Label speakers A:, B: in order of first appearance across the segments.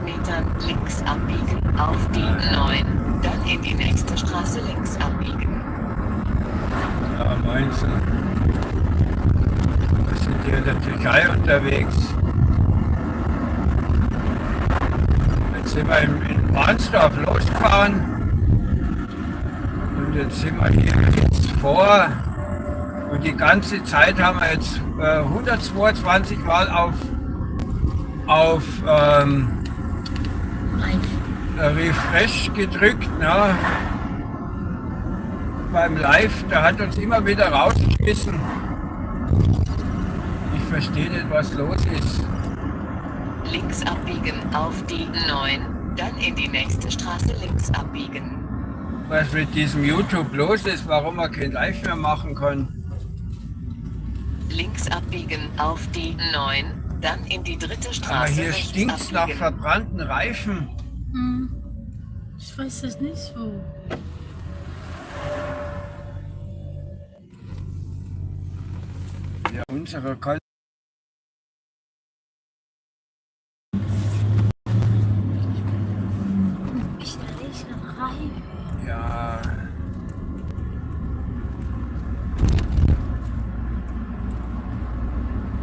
A: Metern links abbiegen auf die 9, dann in die nächste Straße links abbiegen.
B: Ja, meinst du? Wir sind hier in der Türkei unterwegs. Jetzt sind wir in Warnsdorf losgefahren und jetzt sind wir hier jetzt vor und die ganze Zeit haben wir jetzt 122 Mal auf Refresh gedrückt, ne? Beim Live, da hat uns immer wieder rausgeschmissen. Ich verstehe nicht, was los ist.
A: Links abbiegen auf die 9, dann in die nächste Straße links abbiegen.
B: Was mit diesem YouTube los ist, warum man kein Live mehr machen kann.
A: Links abbiegen auf die 9, dann in die dritte Straße
B: Aber hier
A: rechts
B: stinkt es nach
A: abbiegen.
B: verbrannten Reifen.
C: Ich weiß das nicht so.
B: Ja, unsere kann.
C: Ich rieche rein.
B: Ja.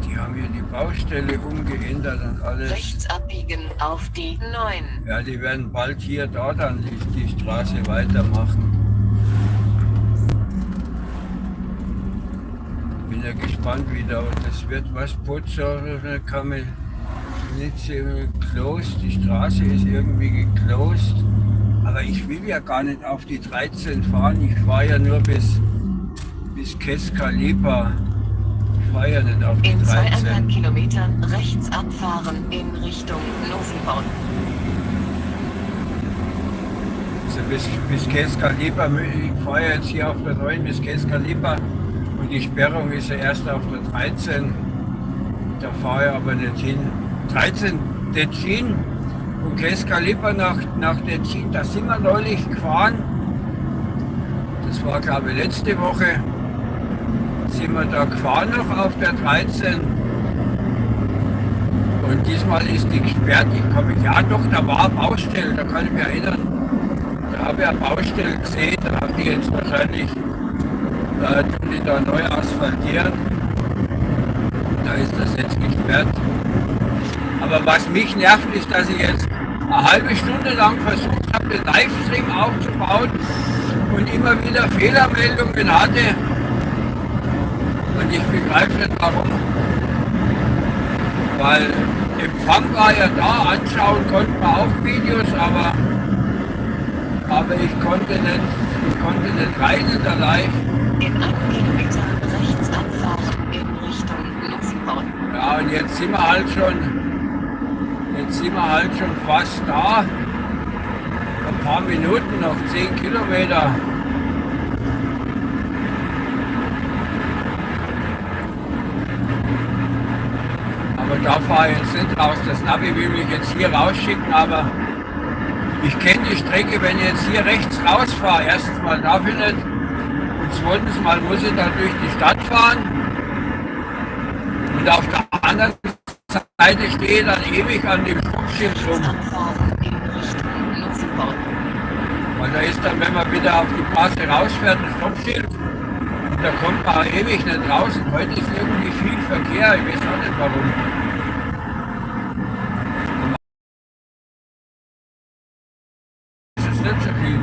B: Die haben hier die Baustelle umgeändert und alles.
A: Rechts abbiegen auf die 9.
B: Ja, die werden bald hier da dann die Straße weitermachen. Bin ja gespannt wieder, aber das wird was Putzer, kann man nicht sehen, closed, die Straße ist irgendwie geclosed. Aber ich will ja gar nicht auf die 13 fahren, ich fahre ja nur bis Keskalipa. Ich fahre ja nicht auf die
A: In 2,5
B: 13.
A: Kilometern rechts abfahren in Richtung Novibor.
B: Also bis Keskalipa, ich fahre jetzt hier auf der 9 bis Keskalipa und die Sperrung ist ja erst auf der 13. Da fahre ich aber nicht hin. 13 Decin und Keskalipa nach Decin, da sind wir neulich gefahren. Das war glaube ich letzte Woche. Sind wir da gefahren noch auf der 13. Und diesmal ist die gesperrt. Ich kann mich, ja doch, da war eine Baustelle, da kann ich mich erinnern. Da habe ich eine Baustelle gesehen, da haben die jetzt wahrscheinlich, tun die da neu asphaltieren. Da ist das jetzt gesperrt. Aber was mich nervt, ist, dass ich jetzt eine halbe Stunde lang versucht habe, den Livestream aufzubauen und immer wieder Fehlermeldungen hatte. Und ich begreife nicht warum. Weil Empfang war ja da, anschauen konnten wir auch Videos, aber ich konnte nicht rein in der Live.
A: In 1 Kilometer rechts abfahren in Richtung Novibor.
B: Ja, und jetzt sind wir halt schon fast da. Ein paar Minuten, noch 10 Kilometer. Aber da fahre ich jetzt nicht raus. Das Navi will mich jetzt hier rausschicken, aber ich kenne die Strecke, wenn ich jetzt hier rechts rausfahre. Erstens mal darf ich nicht und zweitens mal muss ich dann durch die Stadt fahren. Und auf der anderen Seite stehe ich dann ewig an dem Stoppschild rum.
A: Abfahren in Richtung Novibor.
B: Weil da ist dann, wenn man wieder auf die Straße rausfährt, ein Stoppschild. Und da kommt man ewig nicht raus. Und heute ist irgendwie viel Verkehr. Ich weiß auch nicht warum. Es ist nicht so viel.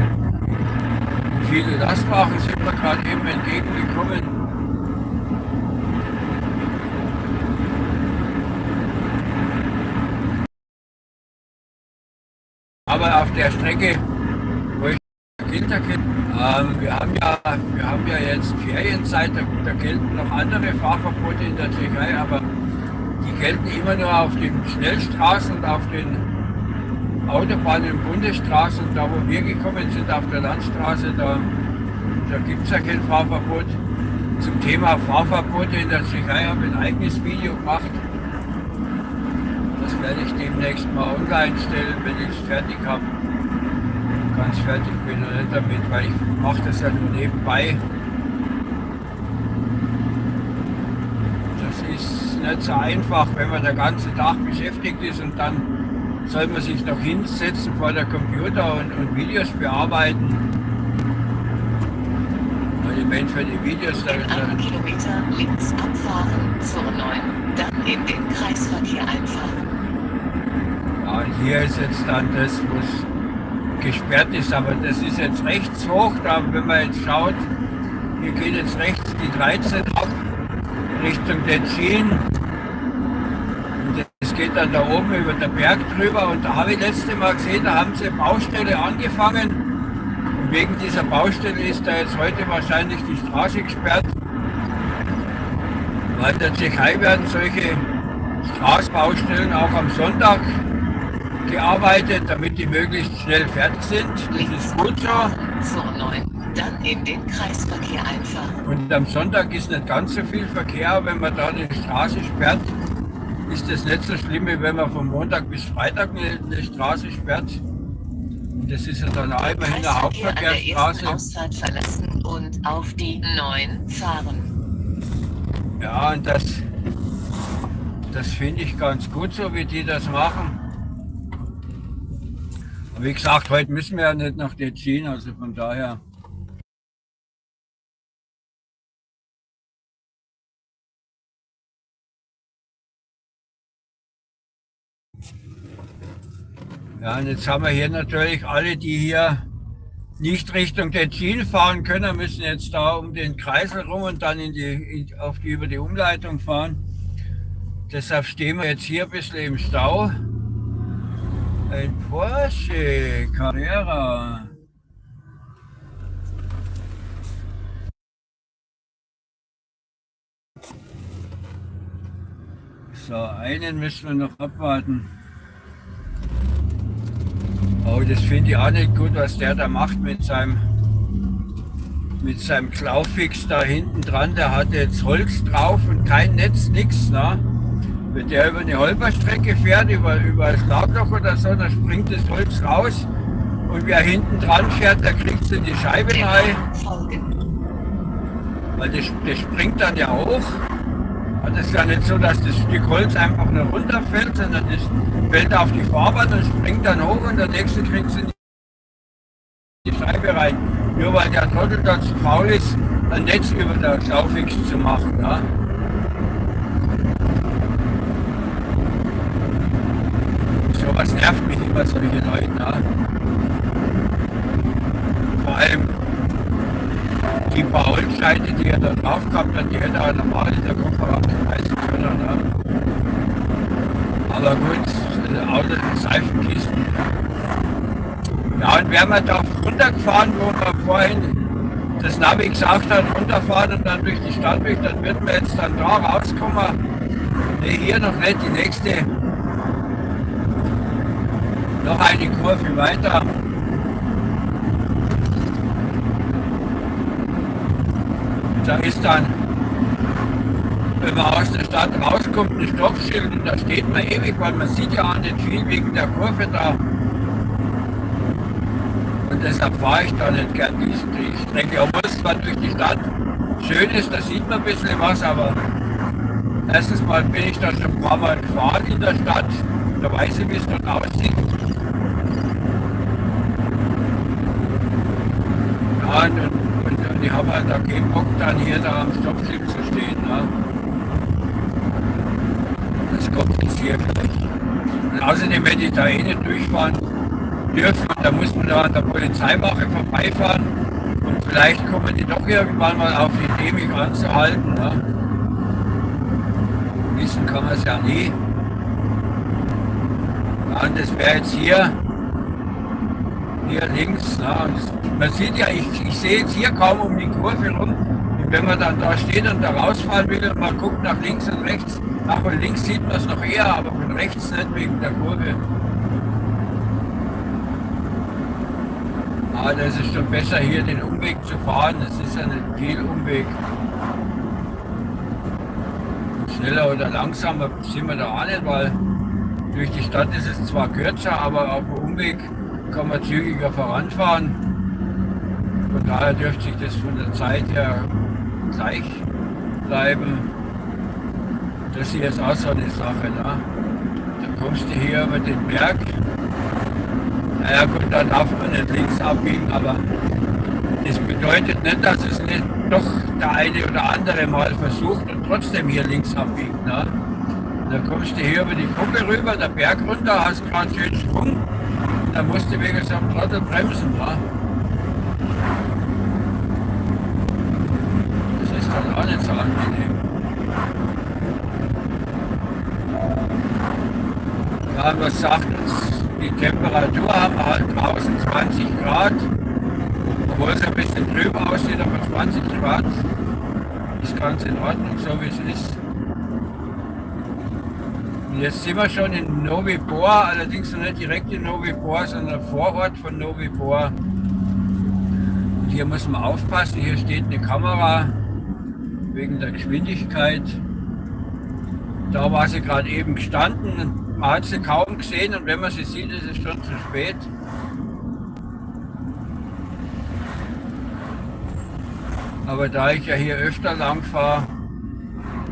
B: Viele Lastwagen sind mir gerade eben entgegengekommen. Aber auf der Strecke, wo ich Kinder kenne, wir haben ja jetzt Ferienzeit, da gelten noch andere Fahrverbote in der Türkei, aber die gelten immer nur auf den Schnellstraßen und auf den Autobahnen und Bundesstraßen. Da wo wir gekommen sind, auf der Landstraße, da gibt es ja kein Fahrverbot. Zum Thema Fahrverbote in der Türkei habe ich ein eigenes Video gemacht. Das werde ich demnächst mal online stellen, wenn ich es fertig habe. Ganz fertig bin ich nicht damit, weil ich mache das ja nur nebenbei. Das ist nicht so einfach, wenn man den ganzen Tag beschäftigt ist und dann soll man sich noch hinsetzen vor der Computer und Videos bearbeiten. Weil ich meine, für die Videos,
A: In einem Kilometer links abfahren zur 9, dann in den Kreisverkehr einfahren.
B: ja, und hier ist jetzt dann das, was gesperrt ist, aber das ist jetzt rechts hoch, da wenn man jetzt schaut, hier geht jetzt rechts die 13 ab, Richtung Tetschin. Und das geht dann da oben über den Berg drüber und da habe ich letzte Mal gesehen, da haben sie eine Baustelle angefangen. Und wegen dieser Baustelle ist da jetzt heute wahrscheinlich die Straße gesperrt. Weil in der Tschechei werden solche Straßenbaustellen auch am Sonntag gearbeitet, damit die möglichst schnell fertig sind. Das
A: Links
B: ist gut so.
A: abfahren zur 9, dann in den Kreisverkehr einfahren.
B: Und am Sonntag ist nicht ganz so viel Verkehr, wenn man da die Straße sperrt, ist das nicht so schlimm, wie wenn man von Montag bis Freitag eine Straße sperrt. Und das ist ja dann auch immerhin eine
A: Kreisverkehr an der ersten
B: Hauptverkehrsstraße.
A: Ausfahrt verlassen und auf die 9 fahren.
B: Ja, und das finde ich ganz gut, so wie die das machen. Aber wie gesagt, heute müssen wir ja nicht nach Tetschin, also von daher. Ja, und jetzt haben wir hier natürlich alle, die hier nicht Richtung Tetschin fahren können, müssen jetzt da um den Kreisel rum und dann über die Umleitung fahren. Deshalb stehen wir jetzt hier ein bisschen im Stau. Ein Porsche Carrera. So, einen müssen wir noch abwarten. Aber das finde ich auch nicht gut, was der da macht mit seinem Klaufix da hinten dran. Der hat jetzt Holz drauf und kein Netz, nichts. Ne? Wenn der über eine Holperstrecke fährt, über ein Schlagloch oder so, dann springt das Holz raus. Und wer hinten dran fährt, der kriegt es in die Scheibe rein. Weil das springt dann ja hoch. Und das ist ja nicht so, dass das Stück Holz einfach nur runterfällt, sondern das fällt auf die Fahrbahn und springt dann hoch und der nächste kriegt es in die Scheibe rein. Nur weil der Trottel dann zu faul ist, ein Netz über der Schlaufix zu machen. Ja? So was nervt mich immer, solche Leute. Ja? Vor allem die paar Holzscheite, die er da drauf gehabt hat, die hätte er normal in der Kofferraum schmeißen können. Ne? Aber gut, Autos und Seifenkisten. Ja, und wären wir da runtergefahren, wo wir vorhin das Navi gesagt hat, runterfahren und dann durch die Stadt durch, dann würden wir jetzt dann da rauskommen. Ne, hier noch nicht, die nächste. Noch eine Kurve weiter. Da ist dann, wenn man aus der Stadt rauskommt, ein Stoppschild und da steht man ewig, weil man sieht ja auch nicht viel wegen der Kurve da. Und deshalb fahre ich da nicht gern die Strecke, obwohl es zwar durch die Stadt schön ist, da sieht man ein bisschen was, aber erstens mal bin ich da schon ein paar Mal gefahren in der Stadt, da weiß ich, wie es dort aussieht. Ja, und ich habe halt da keinen Bock, dann hier da am Stoppschild zu stehen. Ne? Das kompliziert mich. Und außerdem, wenn ich da eh nicht durchfahren dürfen, da muss man da an der Polizeiwache vorbeifahren und vielleicht kommen die doch irgendwann mal auf die Idee, mich anzuhalten. Ne? Wissen kann man es ja nie. Ja, und das wäre jetzt hier links. Ne? Und man sieht ja, ich sehe jetzt hier kaum um die Kurve rum. Und wenn man dann da steht und da rausfahren will und man guckt nach links und rechts, ach, von links sieht man es noch eher, aber von rechts nicht wegen der Kurve. Ah, das ist schon besser, hier den Umweg zu fahren. Das ist ja nicht viel Umweg. Schneller oder langsamer sind wir da auch nicht, weil durch die Stadt ist es zwar kürzer, aber auf dem Umweg kann man zügiger voranfahren. Von daher dürfte sich das von der Zeit her gleich bleiben. Das hier ist auch so eine Sache. Ne? Da kommst du hier über den Berg. Naja gut, da darf man nicht links abbiegen, aber das bedeutet nicht, dass es nicht doch der eine oder andere mal versucht und trotzdem hier links abbiegt. Ne? Da kommst du hier über die Kuppe rüber, der Berg runter, hast gerade schön Schwung, da musst du wegen so einem Trottel bremsen. Ne? Das ist dann auch nicht so angenehm. Ja, was sagt uns die Temperatur? Haben wir halt draußen 20 Grad, obwohl es ein bisschen trüb aussieht, aber 20 Grad ist ganz in Ordnung, so wie es ist. Und jetzt sind wir schon in Novi Bor, allerdings noch nicht direkt in Novi Bor, sondern Vorort von Novi Bor. Und hier muss man aufpassen, hier steht eine Kamera wegen der Geschwindigkeit. Da war sie gerade eben gestanden. Man hat sie kaum gesehen und wenn man sie sieht, ist es schon zu spät. Aber da ich ja hier öfter lang fahre,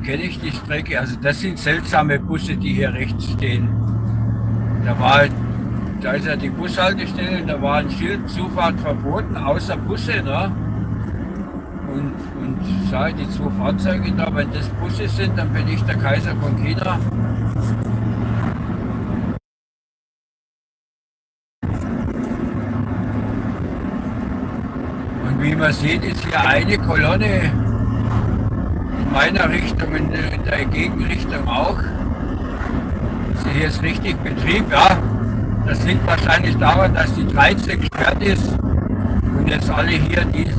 B: kenne ich die Strecke. Also das sind seltsame Busse, die hier rechts stehen. Da ist ja die Bushaltestelle, da war ein Schild, Zufahrt verboten, außer Busse. Ne? Und sage die zwei Fahrzeuge da, wenn das Busse sind, dann bin ich der Kaiser von China. Wie man sieht, ist hier eine Kolonne in meiner Richtung, in der Gegenrichtung auch. Also hier ist richtig Betrieb, ja. Das liegt wahrscheinlich daran, dass die 13 gesperrt ist und jetzt alle hier die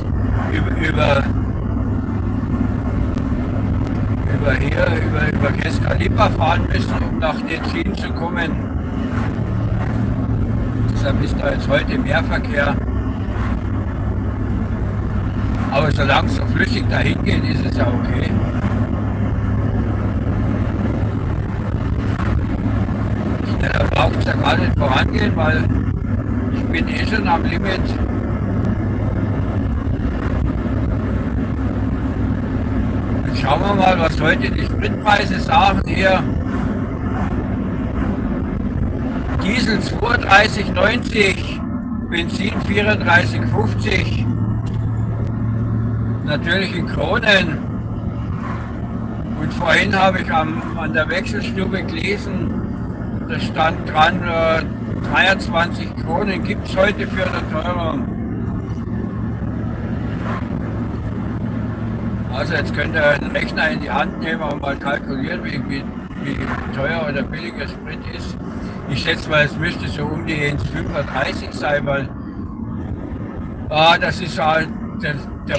B: über Kescalipa fahren müssen, um nach Tetsin zu kommen. Deshalb ist da jetzt heute mehr Verkehr. Aber solange es so flüssig dahin geht, ist es ja okay. Schneller braucht es ja gar nicht vorangehen, weil ich bin eh schon am Limit. Jetzt schauen wir mal, was heute die Spritpreise sagen hier. Diesel 32,90, Benzin 34,50. Natürlich in Kronen. Und vorhin habe ich an der Wechselstube gelesen, da stand dran, 23 Kronen gibt es heute für eine Teuerung. Also jetzt könnt ihr einen Rechner in die Hand nehmen und mal kalkulieren, wie teuer oder billiger Sprit ist. Ich schätze mal, es müsste so um die 1,35 sein, weil das ist halt der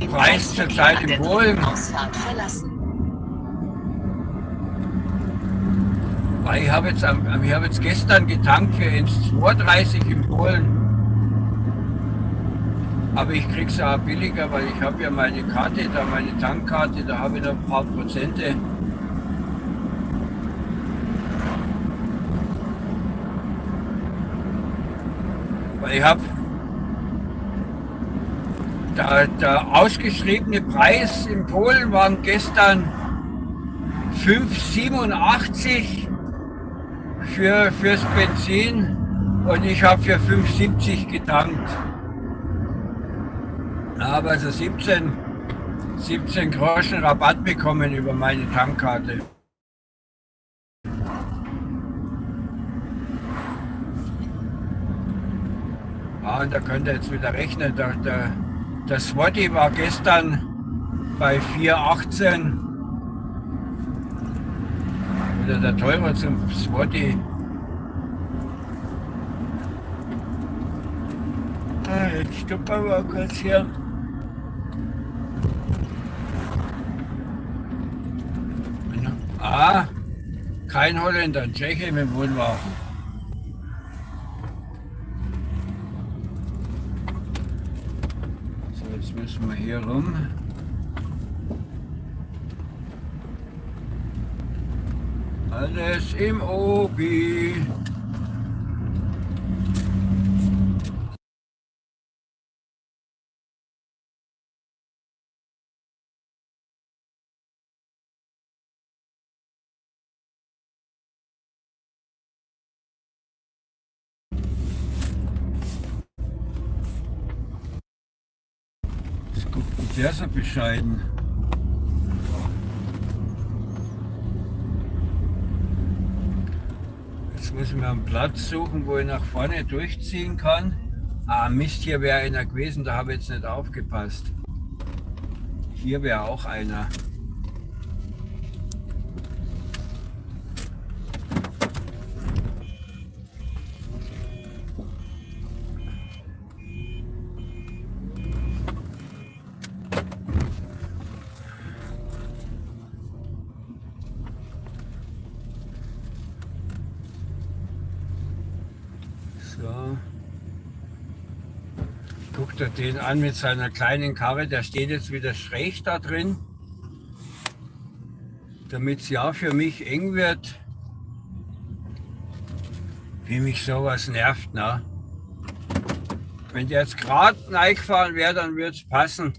B: Preis zurzeit in Polen. Ich habe jetzt gestern getankt für 1,32 in Polen. Aber ich kriege es auch billiger, weil ich habe ja meine Karte, da meine Tankkarte, da habe ich noch ein paar Prozente. Weil ich habe der ausgeschriebene Preis in Polen waren gestern 5,87 fürs Benzin und ich habe für 5,70 getankt. Aber also 17 Groschen Rabatt bekommen über meine Tankkarte. Ja, und da könnt ihr jetzt wieder rechnen. Der Swati war gestern bei 4,18. Oder der Teure zum Swati. Jetzt stoppen wir mal kurz hier. Kein Holländer, ein Tscheche mit dem Wohnwagen. So, jetzt müssen wir hier rum. Alles im Obi. Guckt der so bescheiden. Jetzt muss ich mir einen Platz suchen, wo ich nach vorne durchziehen kann. Ah, Mist, hier wäre einer gewesen, da habe ich jetzt nicht aufgepasst. Hier wäre auch einer. So. Guckt er den an mit seiner kleinen Karre, der steht jetzt wieder schräg da drin. Damit es ja für mich eng wird, wie mich sowas nervt, ne? Wenn der jetzt gerade reingefahren wäre, dann würde es passen.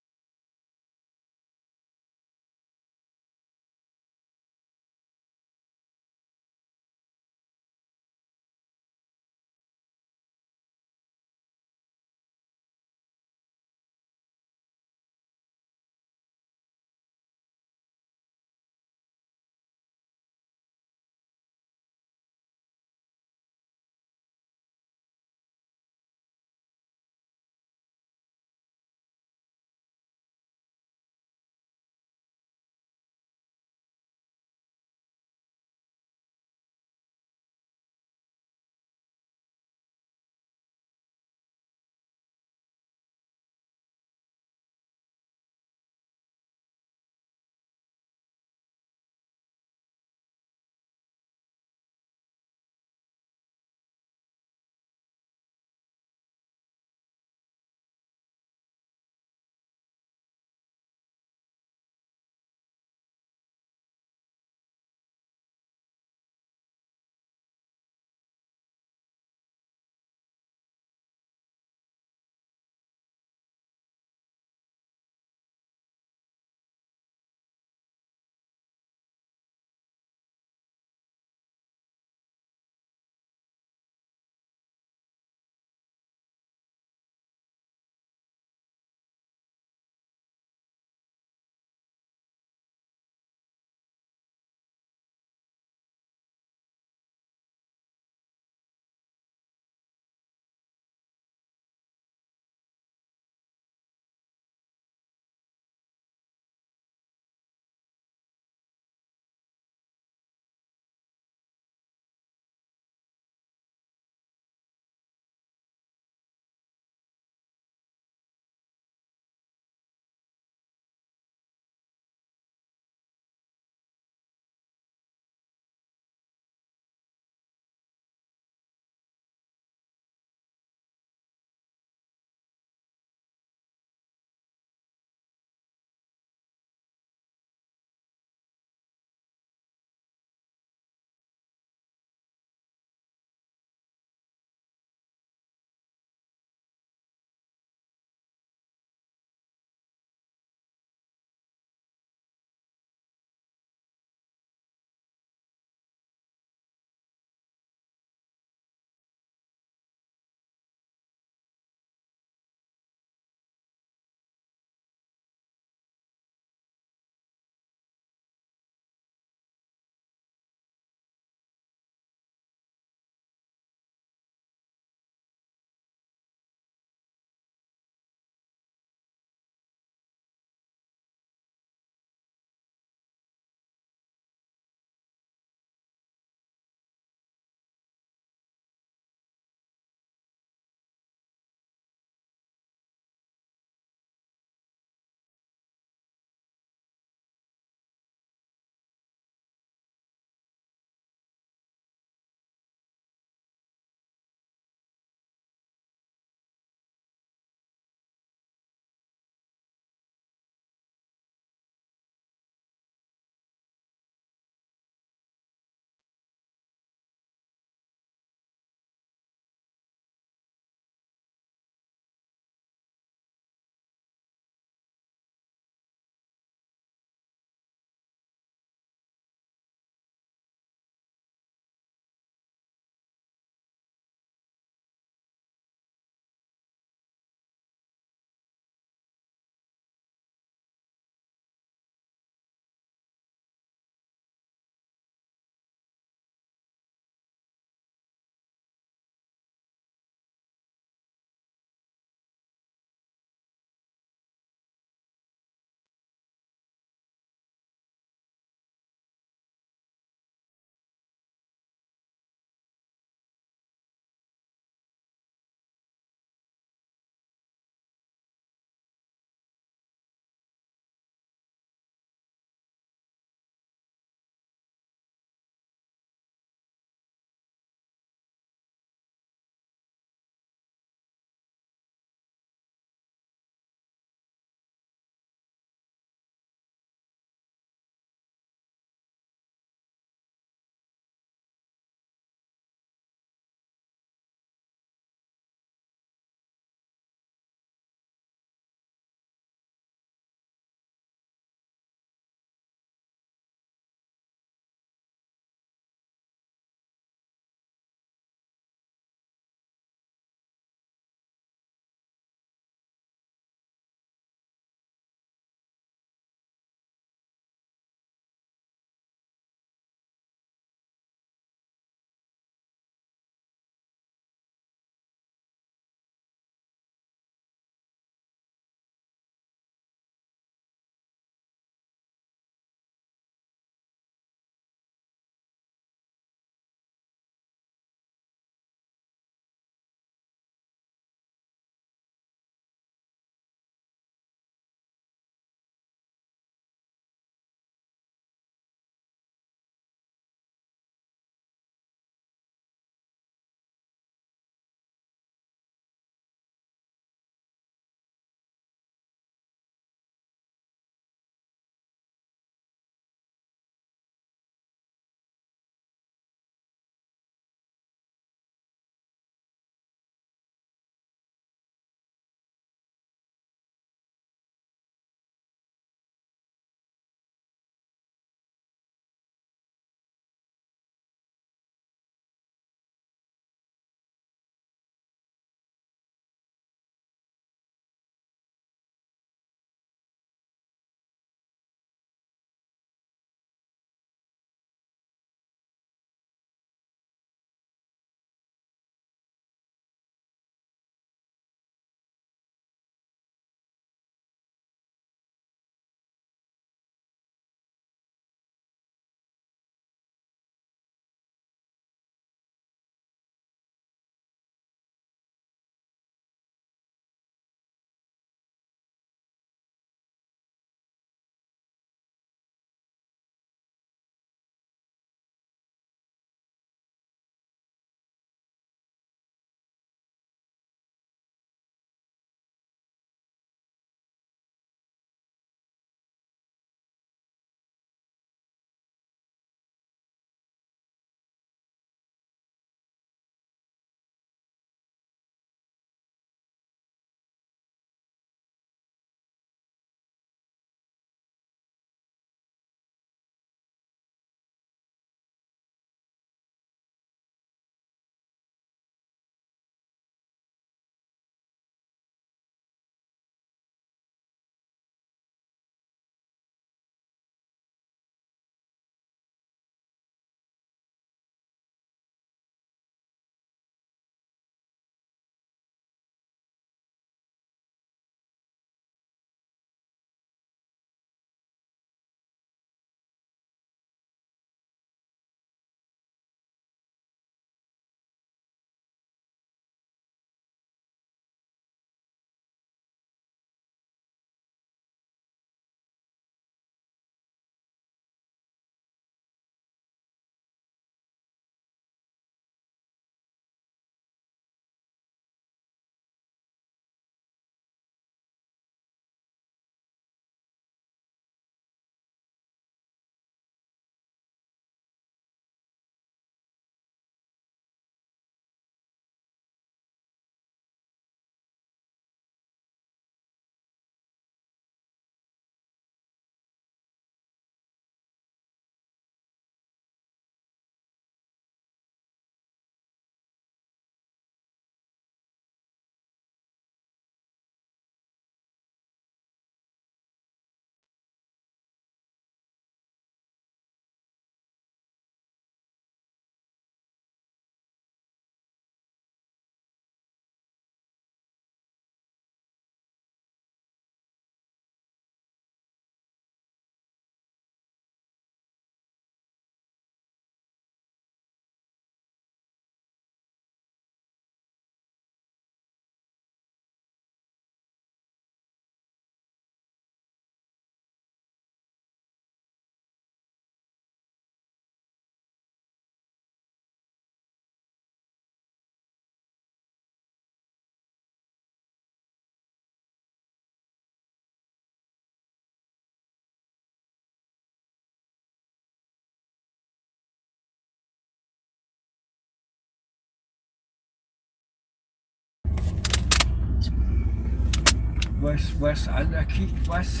B: was Alter kickt, was?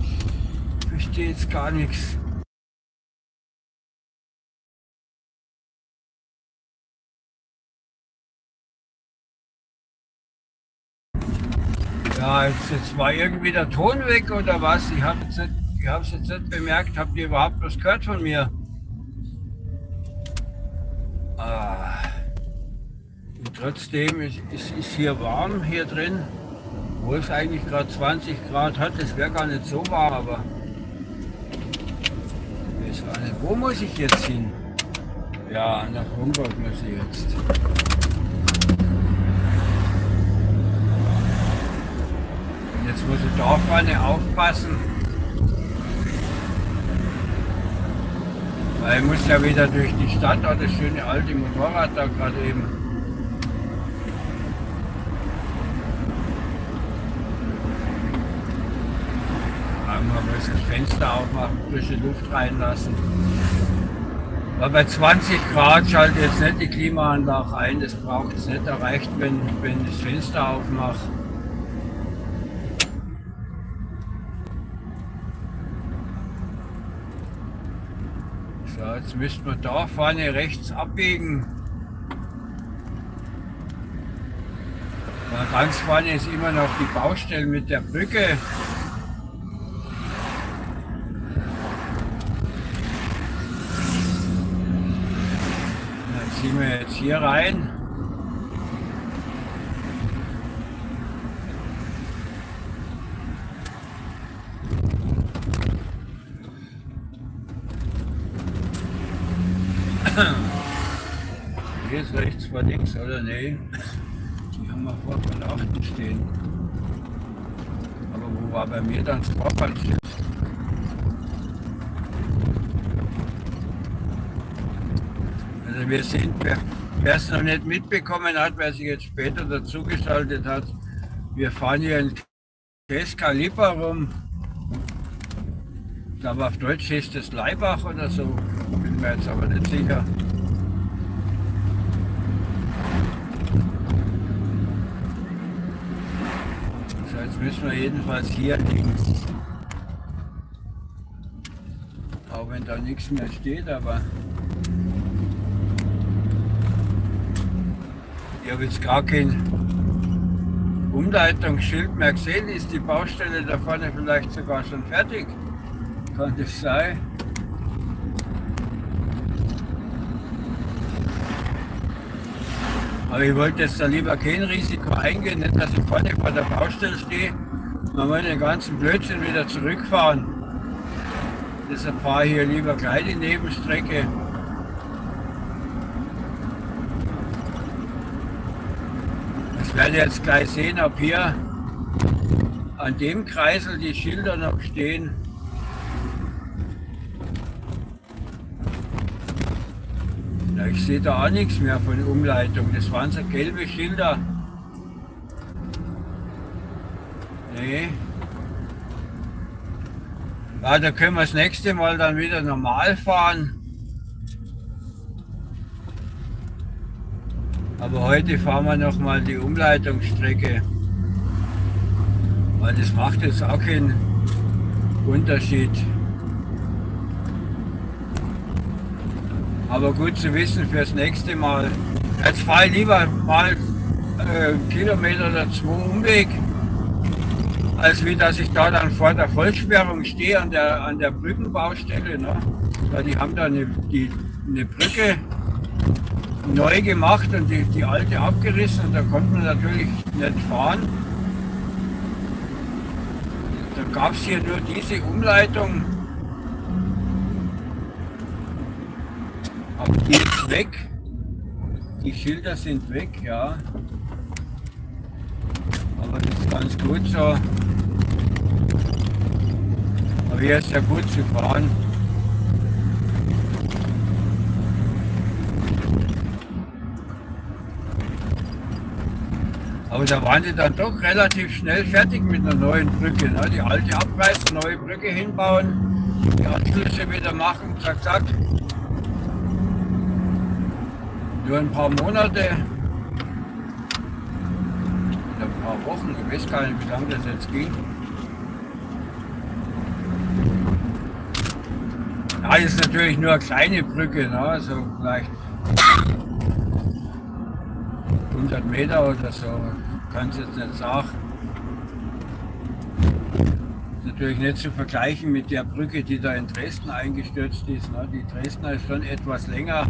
B: Ich verstehe jetzt gar nichts. Ja, jetzt war irgendwie der Ton weg oder was? Ich habe es jetzt nicht bemerkt. Habt ihr überhaupt was gehört von mir? Ah. Und trotzdem ist hier warm hier drin, wo es eigentlich gerade 20 Grad hat. Es wäre gar nicht so warm, aber ich weiß gar nicht. Wo muss ich jetzt hin? Ja, nach Homburg muss ich jetzt. Jetzt muss ich da vorne aufpassen, weil ich muss ja wieder durch die Stadt, oh, das schöne alte Motorrad da gerade eben. Man muss das Fenster aufmachen, frische Luft reinlassen. Aber bei 20 Grad schaltet jetzt nicht die Klimaanlage ein, das braucht es nicht, erreicht, wenn ich das Fenster aufmache. So, jetzt müssten wir da vorne rechts abbiegen. Ja, ganz vorne ist immer noch die Baustelle mit der Brücke. Dann ziehen wir jetzt hier rein. Hier ist rechts vor links, oder? Nee, die haben wir vor von achten stehen. Aber wo war bei mir dann das Vorfahrtsschild? Also wir sind, wer es noch nicht mitbekommen hat, wer sich jetzt später dazugeschaltet hat, wir fahren hier in Kescalipa rum. Ich glaube auf Deutsch heißt es Laibach oder so, bin mir jetzt aber nicht sicher. So, jetzt müssen wir jedenfalls hier links. Auch wenn da nichts mehr steht, aber ich habe jetzt gar kein Umleitungsschild mehr gesehen. Ist die Baustelle da vorne vielleicht sogar schon fertig? Kann das sein? Aber ich wollte jetzt da lieber kein Risiko eingehen, nicht dass ich vorne vor der Baustelle stehe. Man will den ganzen Blödsinn wieder zurückfahren. Deshalb fahre ich hier lieber gleich die Nebenstrecke. Ich werde jetzt gleich sehen, ob hier an dem Kreisel die Schilder noch stehen. Ja, ich sehe da auch nichts mehr von Umleitung. Das waren so gelbe Schilder. Nee. Ja, da können wir das nächste Mal dann wieder normal fahren. Aber heute fahren wir noch mal die Umleitungsstrecke. Weil das macht jetzt auch keinen Unterschied. Aber gut zu wissen fürs nächste Mal. Jetzt fahre ich lieber mal Kilometer oder 2 Umweg, als wie dass ich da dann vor der Vollsperrung stehe an der Brückenbaustelle. Ne? Weil die haben da eine Brücke neu gemacht und die alte abgerissen und da konnte man natürlich nicht fahren. Da gab es hier nur diese Umleitung. Aber die ist weg. Die Schilder sind weg, ja. Aber das ist ganz gut so. Aber hier ist ja gut zu fahren. Aber da waren die dann doch relativ schnell fertig mit einer neuen Brücke. Ne? Die alte abreißen, neue Brücke hinbauen, die Anschlüsse wieder machen, zack, zack. Nur ein paar Monate, oder ein paar Wochen, ich weiß gar nicht, wie lange das jetzt ging. Ja, das ist natürlich nur eine kleine Brücke, ne? So vielleicht 100 Meter oder so, kann es jetzt nicht sagen. Ist natürlich nicht zu vergleichen mit der Brücke, die da in Dresden eingestürzt ist. Ne? Die Dresdner ist schon etwas länger.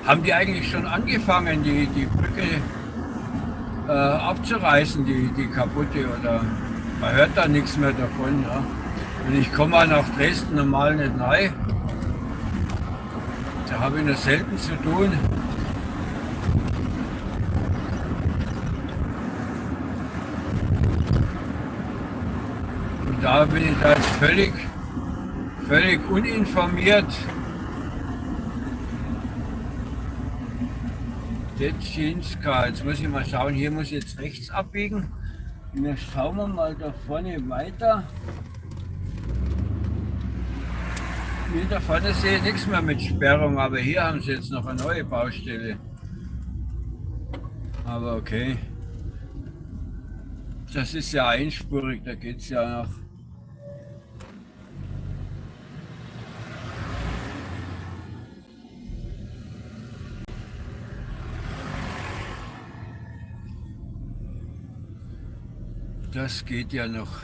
B: Haben die eigentlich schon angefangen, die Brücke abzureißen, die kaputte, oder man hört da nichts mehr davon. Ne? Und ich komme auch nach Dresden normal nicht rein. Da habe ich nur selten zu tun. Und da bin ich da jetzt völlig uninformiert. Detschinska, jetzt muss ich mal schauen, hier muss ich jetzt rechts abbiegen. Und jetzt schauen wir mal da vorne weiter. Hier da vorne sehe ich nichts mehr mit Sperrung, aber hier haben sie jetzt noch eine neue Baustelle. Aber okay. Das ist ja einspurig, da geht es ja noch. Das geht ja noch.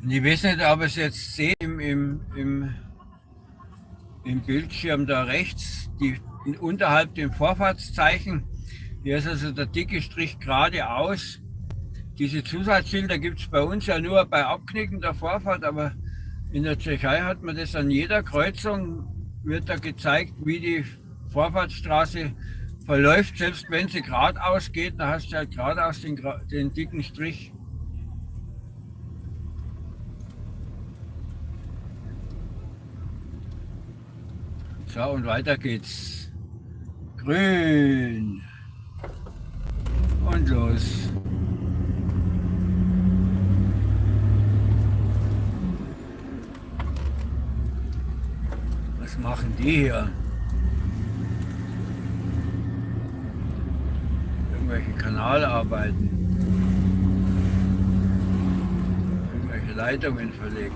B: Und ich weiß nicht, ob ich es jetzt sehe im Bildschirm da rechts, unterhalb dem Vorfahrtszeichen. Hier ist also der dicke Strich geradeaus. Diese Zusatzschilder gibt es bei uns ja nur bei Abknicken der Vorfahrt, aber in der Tschechei hat man das an jeder Kreuzung, wird da gezeigt, wie die Vorfahrtsstraße verläuft, selbst wenn sie geradeaus geht, dann hast du halt geradeaus den dicken Strich. So, und weiter geht's. Grün. Und los. Was machen die hier? Irgendwelche Kanalarbeiten. Irgendwelche Leitungen verlegt.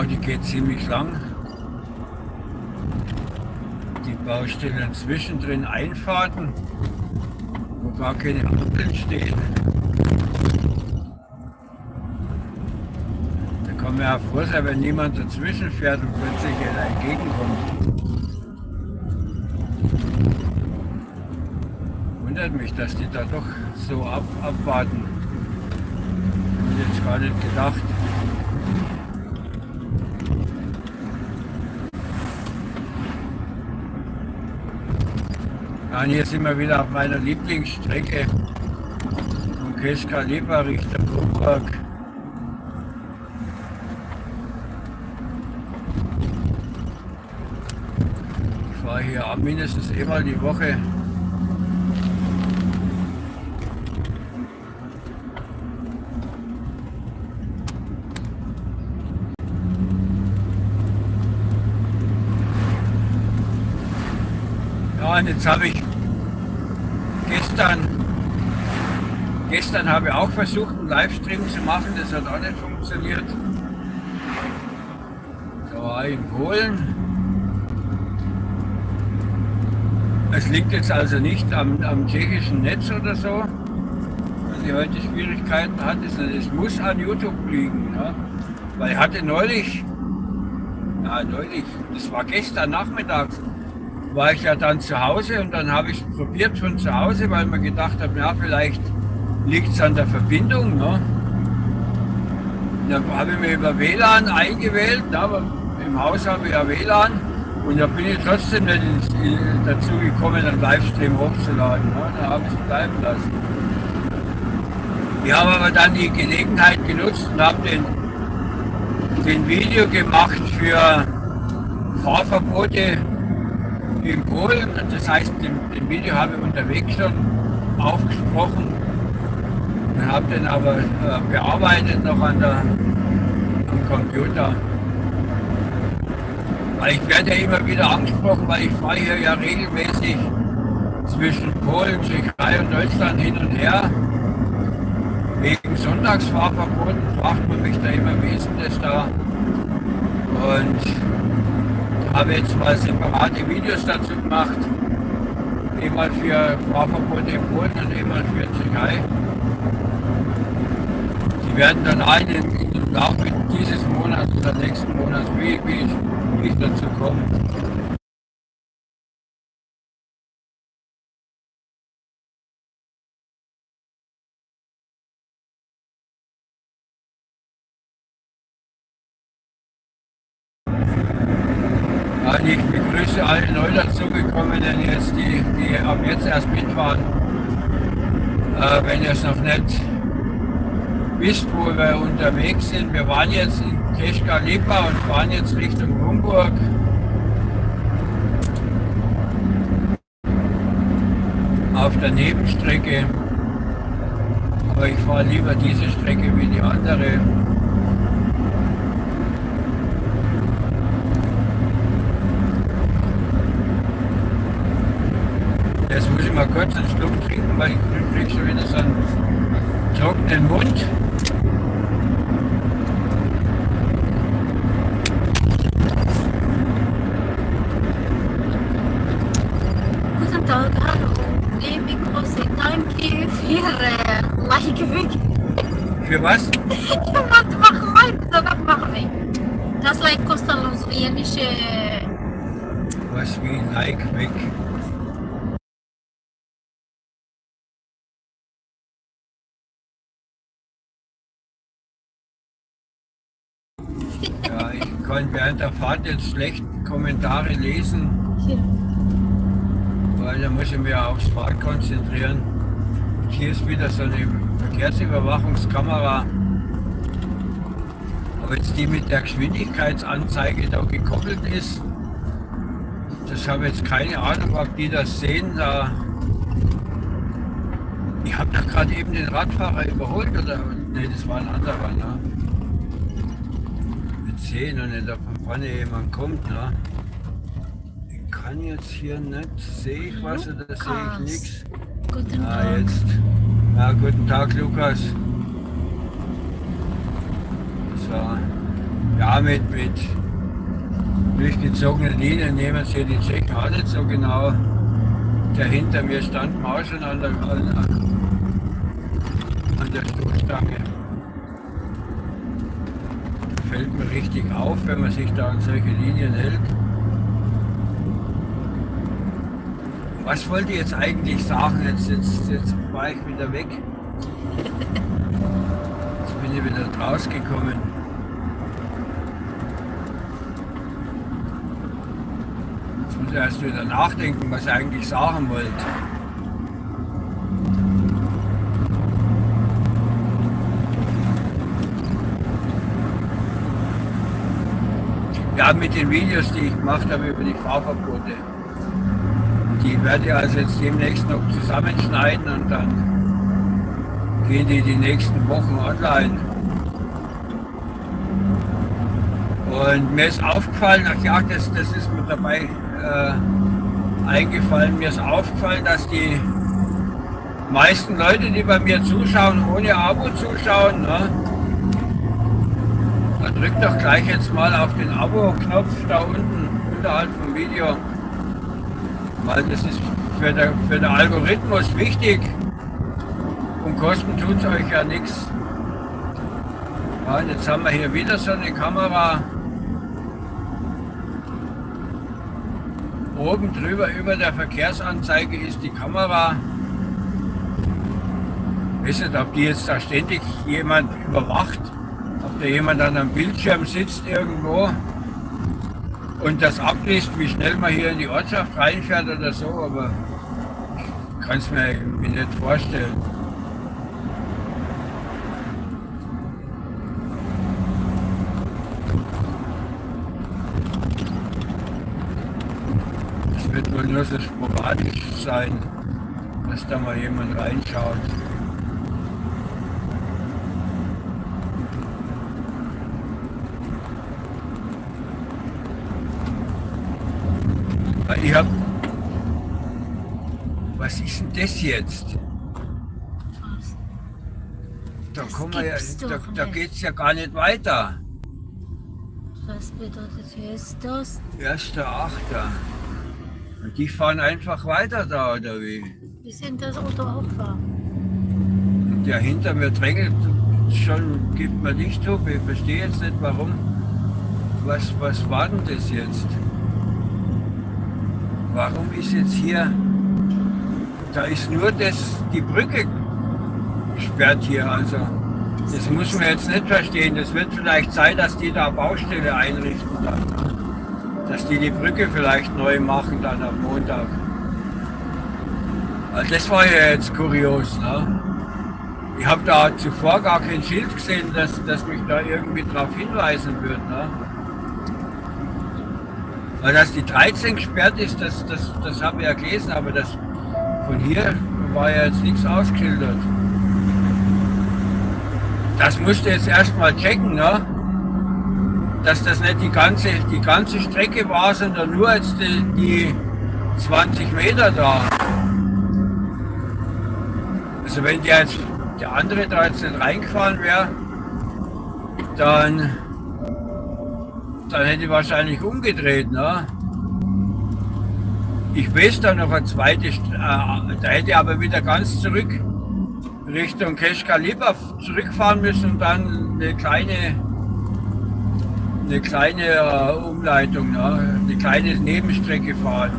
B: Die geht ziemlich lang. Die Baustellen zwischendrin Einfahrten, wo gar keine Ampeln stehen. Da kann man ja froh sein, wenn niemand dazwischen fährt und plötzlich einer entgegenkommt. Wundert mich, dass die da doch so abwarten. Hab ich jetzt gar nicht gedacht. Und hier sind wir wieder auf meiner Lieblingsstrecke von Keska-Lipa Richtung Coburg. Ich fahre hier mindestens einmal die Woche. Ja, und jetzt habe ich Gestern habe ich auch versucht, einen Livestream zu machen, das hat auch nicht funktioniert. Da war ich in Polen. Es liegt jetzt also nicht am tschechischen Netz oder so, dass ich heute Schwierigkeiten hatte, sondern es muss an YouTube liegen. Ja? Weil ich hatte neulich, das war gestern Nachmittag, war ich ja dann zu Hause und dann habe ich es probiert von zu Hause, weil man gedacht hat, ja, vielleicht liegt es an der Verbindung. Ne? Dann habe ich mich über WLAN eingewählt, aber im Haus habe ich ja WLAN und da bin ich trotzdem nicht dazu gekommen, einen Livestream hochzuladen. Ne? Da habe ich es bleiben lassen. Ich habe aber dann die Gelegenheit genutzt und habe den Video gemacht für Fahrverbote in Polen. Das heißt, den Video habe ich unterwegs schon aufgesprochen und habe den aber bearbeitet noch am Computer. Weil ich werde ja immer wieder angesprochen, weil ich fahre hier ja regelmäßig zwischen Polen, Tschechei und Deutschland hin und her. Wegen Sonntagsfahrverboten fragt man mich da immer, wie ist denn das da? Und habe jetzt mal separate Videos dazu gemacht. Einmal für Fahrverbote in Polen und einmal für Tschechei. Die werden dann im Laufe dieses Monats oder nächsten Monats, wie ich dazu komme. Ja, ich begrüße alle neu dazugekommenen jetzt, die ab jetzt erst mitfahren. Wenn ihr es noch nicht wisst, wo wir unterwegs sind. Wir waren jetzt in Teschka Lipa und fahren jetzt Richtung Rumburg. Auf der Nebenstrecke. Aber ich fahre lieber diese Strecke wie die andere. Jetzt muss ich mal kurz einen Schluck trinken, weil ich kriege schon wieder so einen trockenen Mund.
C: Guten Tag, hallo. Liebe Grüße, danke für Like-Weg.
B: Für was?
C: Warte, mach weiter, danach machen wir. Das Like kostenlos, jährliche.
B: Was wie Like weg. Ja, ich kann während der Fahrt jetzt schlecht Kommentare lesen,
C: Hier.
B: weil da muss ich mich aufs Fahren konzentrieren. Und hier ist wieder so eine Verkehrsüberwachungskamera. Aber jetzt die mit der Geschwindigkeitsanzeige da gekoppelt ist, das habe ich jetzt keine Ahnung, ob die das sehen. Ich habe da gerade eben den Radfahrer überholt, oder? Ne, das war ein anderer. Ne? Sehen und nicht, ob von vorne jemand kommt. Ne? Ich kann jetzt hier nicht, sehe ich was oder sehe ich nichts?
C: Guten
B: Ah,
C: Tag.
B: jetzt. Ja, guten Tag, Lukas. So. Ja, mit durchgezogenen Linien nehmen Sie die Tschechen auch nicht so genau. Der hinter mir stand auch schon an der Stoßstange. Fällt mir richtig auf, wenn man sich da an solche Linien hält. Was wollte ich jetzt eigentlich sagen? Jetzt war ich wieder weg. Jetzt bin ich wieder rausgekommen. Jetzt muss ich erst wieder nachdenken, was ich eigentlich sagen wollte. Ja, mit den Videos, die ich gemacht habe über die Fahrverbote. Die werde ich also jetzt demnächst noch zusammenschneiden und dann gehen die nächsten Wochen online. Und mir ist aufgefallen, ach ja, das ist mir dabei eingefallen, mir ist aufgefallen, dass die meisten Leute, die bei mir zuschauen, ohne Abo zuschauen, ne? Drückt doch gleich jetzt mal auf den Abo-Knopf da unten unterhalb vom Video, weil das ist für den Algorithmus wichtig und kosten tut es euch ja nichts. Ja, und jetzt haben wir hier wieder so eine Kamera oben drüber über der Verkehrsanzeige ist die Kamera. Ich weiß nicht, ob die jetzt da ständig jemand überwacht. Ob da jemand an einem Bildschirm sitzt irgendwo und das abliest, wie schnell man hier in die Ortschaft reinfährt oder so, aber ich kann es mir irgendwie nicht vorstellen. wird wohl nur so sporadisch sein, dass da mal jemand reinschaut. Ich hab. Was ist denn das jetzt?
C: Was?
B: Da
C: Das
B: kommen wir ja,
C: gibt's doch
B: da
C: nicht.
B: geht's ja gar nicht weiter.
C: Was bedeutet jetzt das?
B: 1.8. Und die fahren einfach weiter da, oder wie?
C: Wir sind das Auto auch fahren.
B: Und der hinter mir drängelt schon, gibt mir nicht auf. Ich verstehe jetzt nicht warum. Was war denn das jetzt? Warum ist jetzt hier, da ist nur die Brücke gesperrt hier, also das muss man jetzt nicht verstehen. Das wird vielleicht sein, dass die da Baustelle einrichten dann. Dass die Brücke vielleicht neu machen dann am Montag. Also das war ja jetzt kurios, ne? Ich habe da zuvor gar kein Schild gesehen, dass mich da irgendwie darauf hinweisen wird, ne? Weil dass die 13 gesperrt ist, das habe ich ja gelesen, aber das von hier war ja jetzt nichts ausgeschildert. Das musst du jetzt erstmal checken, ne? Dass das nicht die ganze Strecke war, sondern nur jetzt die 20 Meter da. Also wenn der andere da jetzt nicht reingefahren wäre, dann hätte ich wahrscheinlich umgedreht, ne? Ich weiß da noch eine zweite, da hätte ich aber wieder ganz zurück Richtung Keschkaliba zurückfahren müssen und dann eine kleine Umleitung, ne? Eine kleine Nebenstrecke fahren.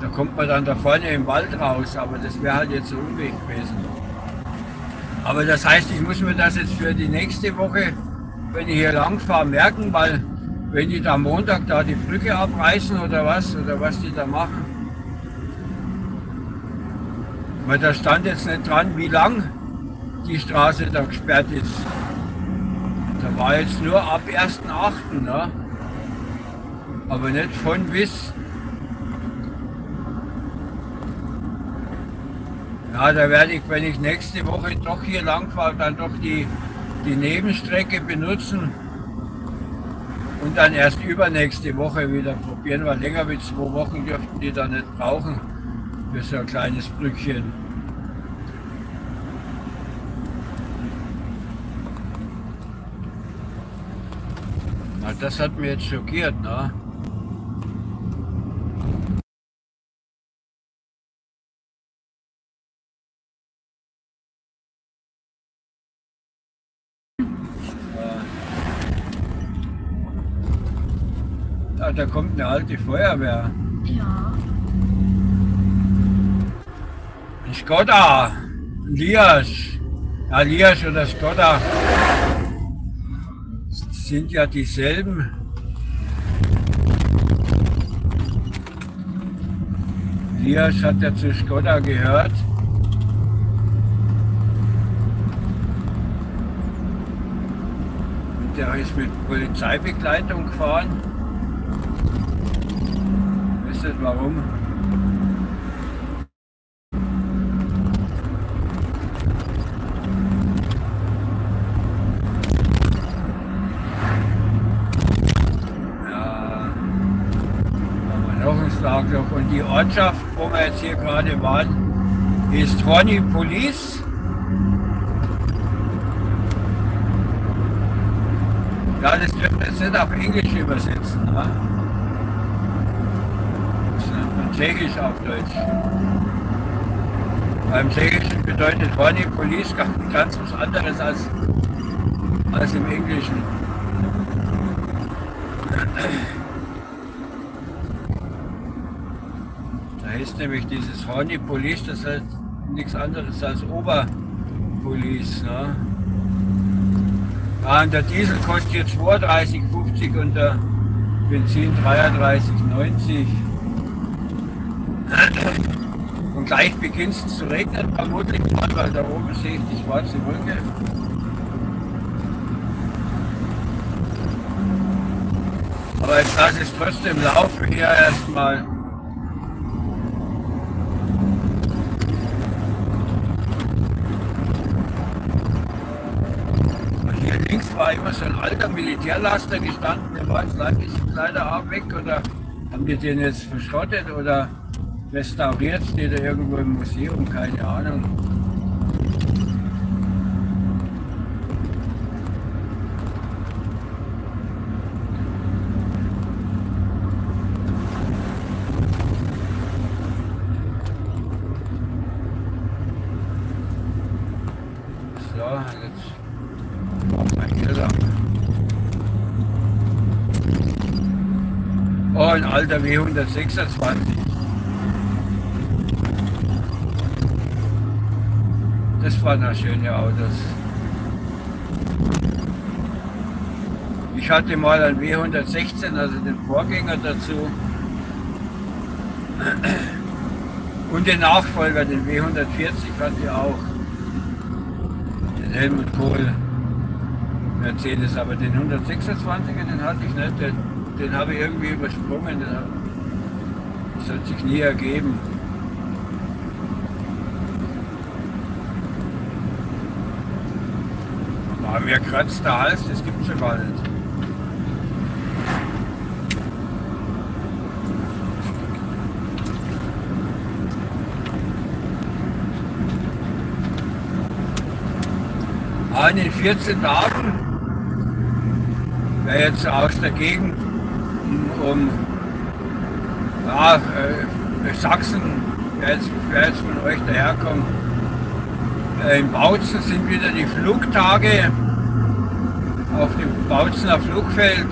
B: Da kommt man dann da vorne im Wald raus, aber das wäre halt jetzt ein Umweg gewesen. Aber das heißt, ich muss mir das jetzt für die nächste Woche, wenn ich hier lang fahre, merken, weil wenn die da am Montag da die Brücke abreißen oder was die da machen. Weil da stand jetzt nicht dran, wie lang die Straße da gesperrt ist. Da war jetzt nur ab 1.8., ne? Aber nicht von bis. Ja, da werde ich, wenn ich nächste Woche doch hier lang fahre, dann doch die Nebenstrecke benutzen und dann erst übernächste Woche wieder probieren, weil länger wie 2 Wochen dürften die da nicht brauchen für so ein kleines Brückchen. Na, das hat mich jetzt schockiert, ne? Ja, da kommt eine alte Feuerwehr.
C: Ja.
B: Ein Skoda, ein Liasch. Ja, Liasch oder Skoda sind ja dieselben. Liasch hat ja zu Skoda gehört. Und der ist mit Polizeibegleitung gefahren. Wisst ihr warum? Noch. Und die Ortschaft, wo wir jetzt hier gerade waren, ist Horny Police. Ja, das wird jetzt nicht auf Englisch übersetzen. Ne? Das ist von Tschechisch auf Deutsch. Beim Tschechischen bedeutet Horny Police ganz was anderes als im Englischen. Da ist nämlich dieses Horny Police, das heißt nichts anderes als Oberpolice. Ne? Ja, und der Diesel kostet jetzt 32,50 und der Benzin 33,90. Und gleich beginnt es zu regnen, vermutlich mal, weil da oben sehe ich die schwarze Wolke. Aber jetzt lasse ich es trotzdem laufen hier erstmal. war immer so ein alter Militärlaster gestanden, der war jetzt leider auch weg oder haben die den jetzt verschrottet oder restauriert, steht er irgendwo im Museum, keine Ahnung. So, jetzt machen wir hier lang. Oh, ein alter W126. Das waren ja schöne Autos. Ich hatte mal einen W116, also den Vorgänger dazu. Und den Nachfolger, den W140 hatte ich auch. Den Helmut Kohl Mercedes, aber den 126er, den hatte ich nicht. Den habe ich irgendwie übersprungen. Das hat sich nie ergeben. Aber mir kratzt der Hals, das gibt es ja gar nicht. In den 14 Tagen, wer jetzt aus der Gegend ja, Sachsen, wer jetzt von euch daherkommt, in Bautzen sind wieder die Flugtage auf dem Bautzener Flugfeld.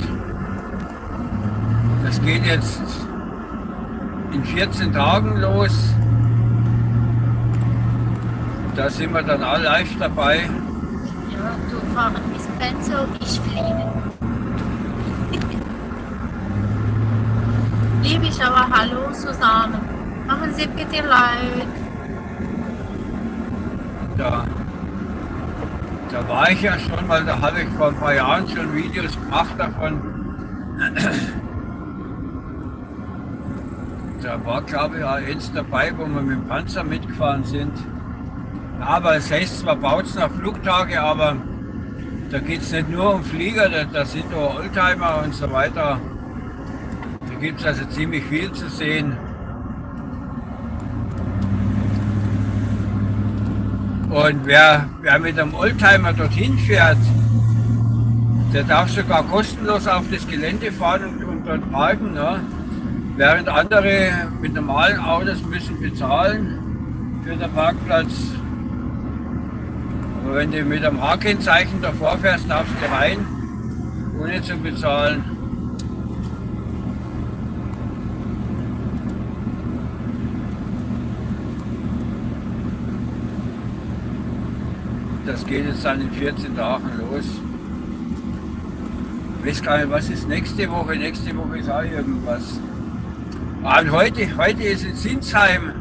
B: Das geht jetzt in 14 Tagen los. Da sind wir dann alle live dabei.
C: Ja, du fahren bis Benzo, ich fliege. Liebe ich aber hallo zusammen. Machen Sie bitte Like.
B: Da war ich ja schon mal, da habe ich vor ein paar Jahren schon Videos gemacht davon. Da war, glaube ich, auch eins dabei, wo wir mit dem Panzer mitgefahren sind. Aber es heißt zwar Bautzener Flugtage, aber da geht es nicht nur um Flieger, da sind auch Oldtimer und so weiter. Da gibt es also ziemlich viel zu sehen. Und wer mit einem Oldtimer dorthin fährt, der darf sogar kostenlos auf das Gelände fahren und dort parken. Ne? Während andere mit normalen Autos müssen bezahlen für den Parkplatz. Aber wenn du mit einem H-Kennzeichen davor fährst, darfst du rein, ohne zu bezahlen. Das geht jetzt dann in 14 Tagen los. Ich weiß gar nicht, was ist nächste Woche? Nächste Woche ist auch irgendwas. Und heute ist in Sinsheim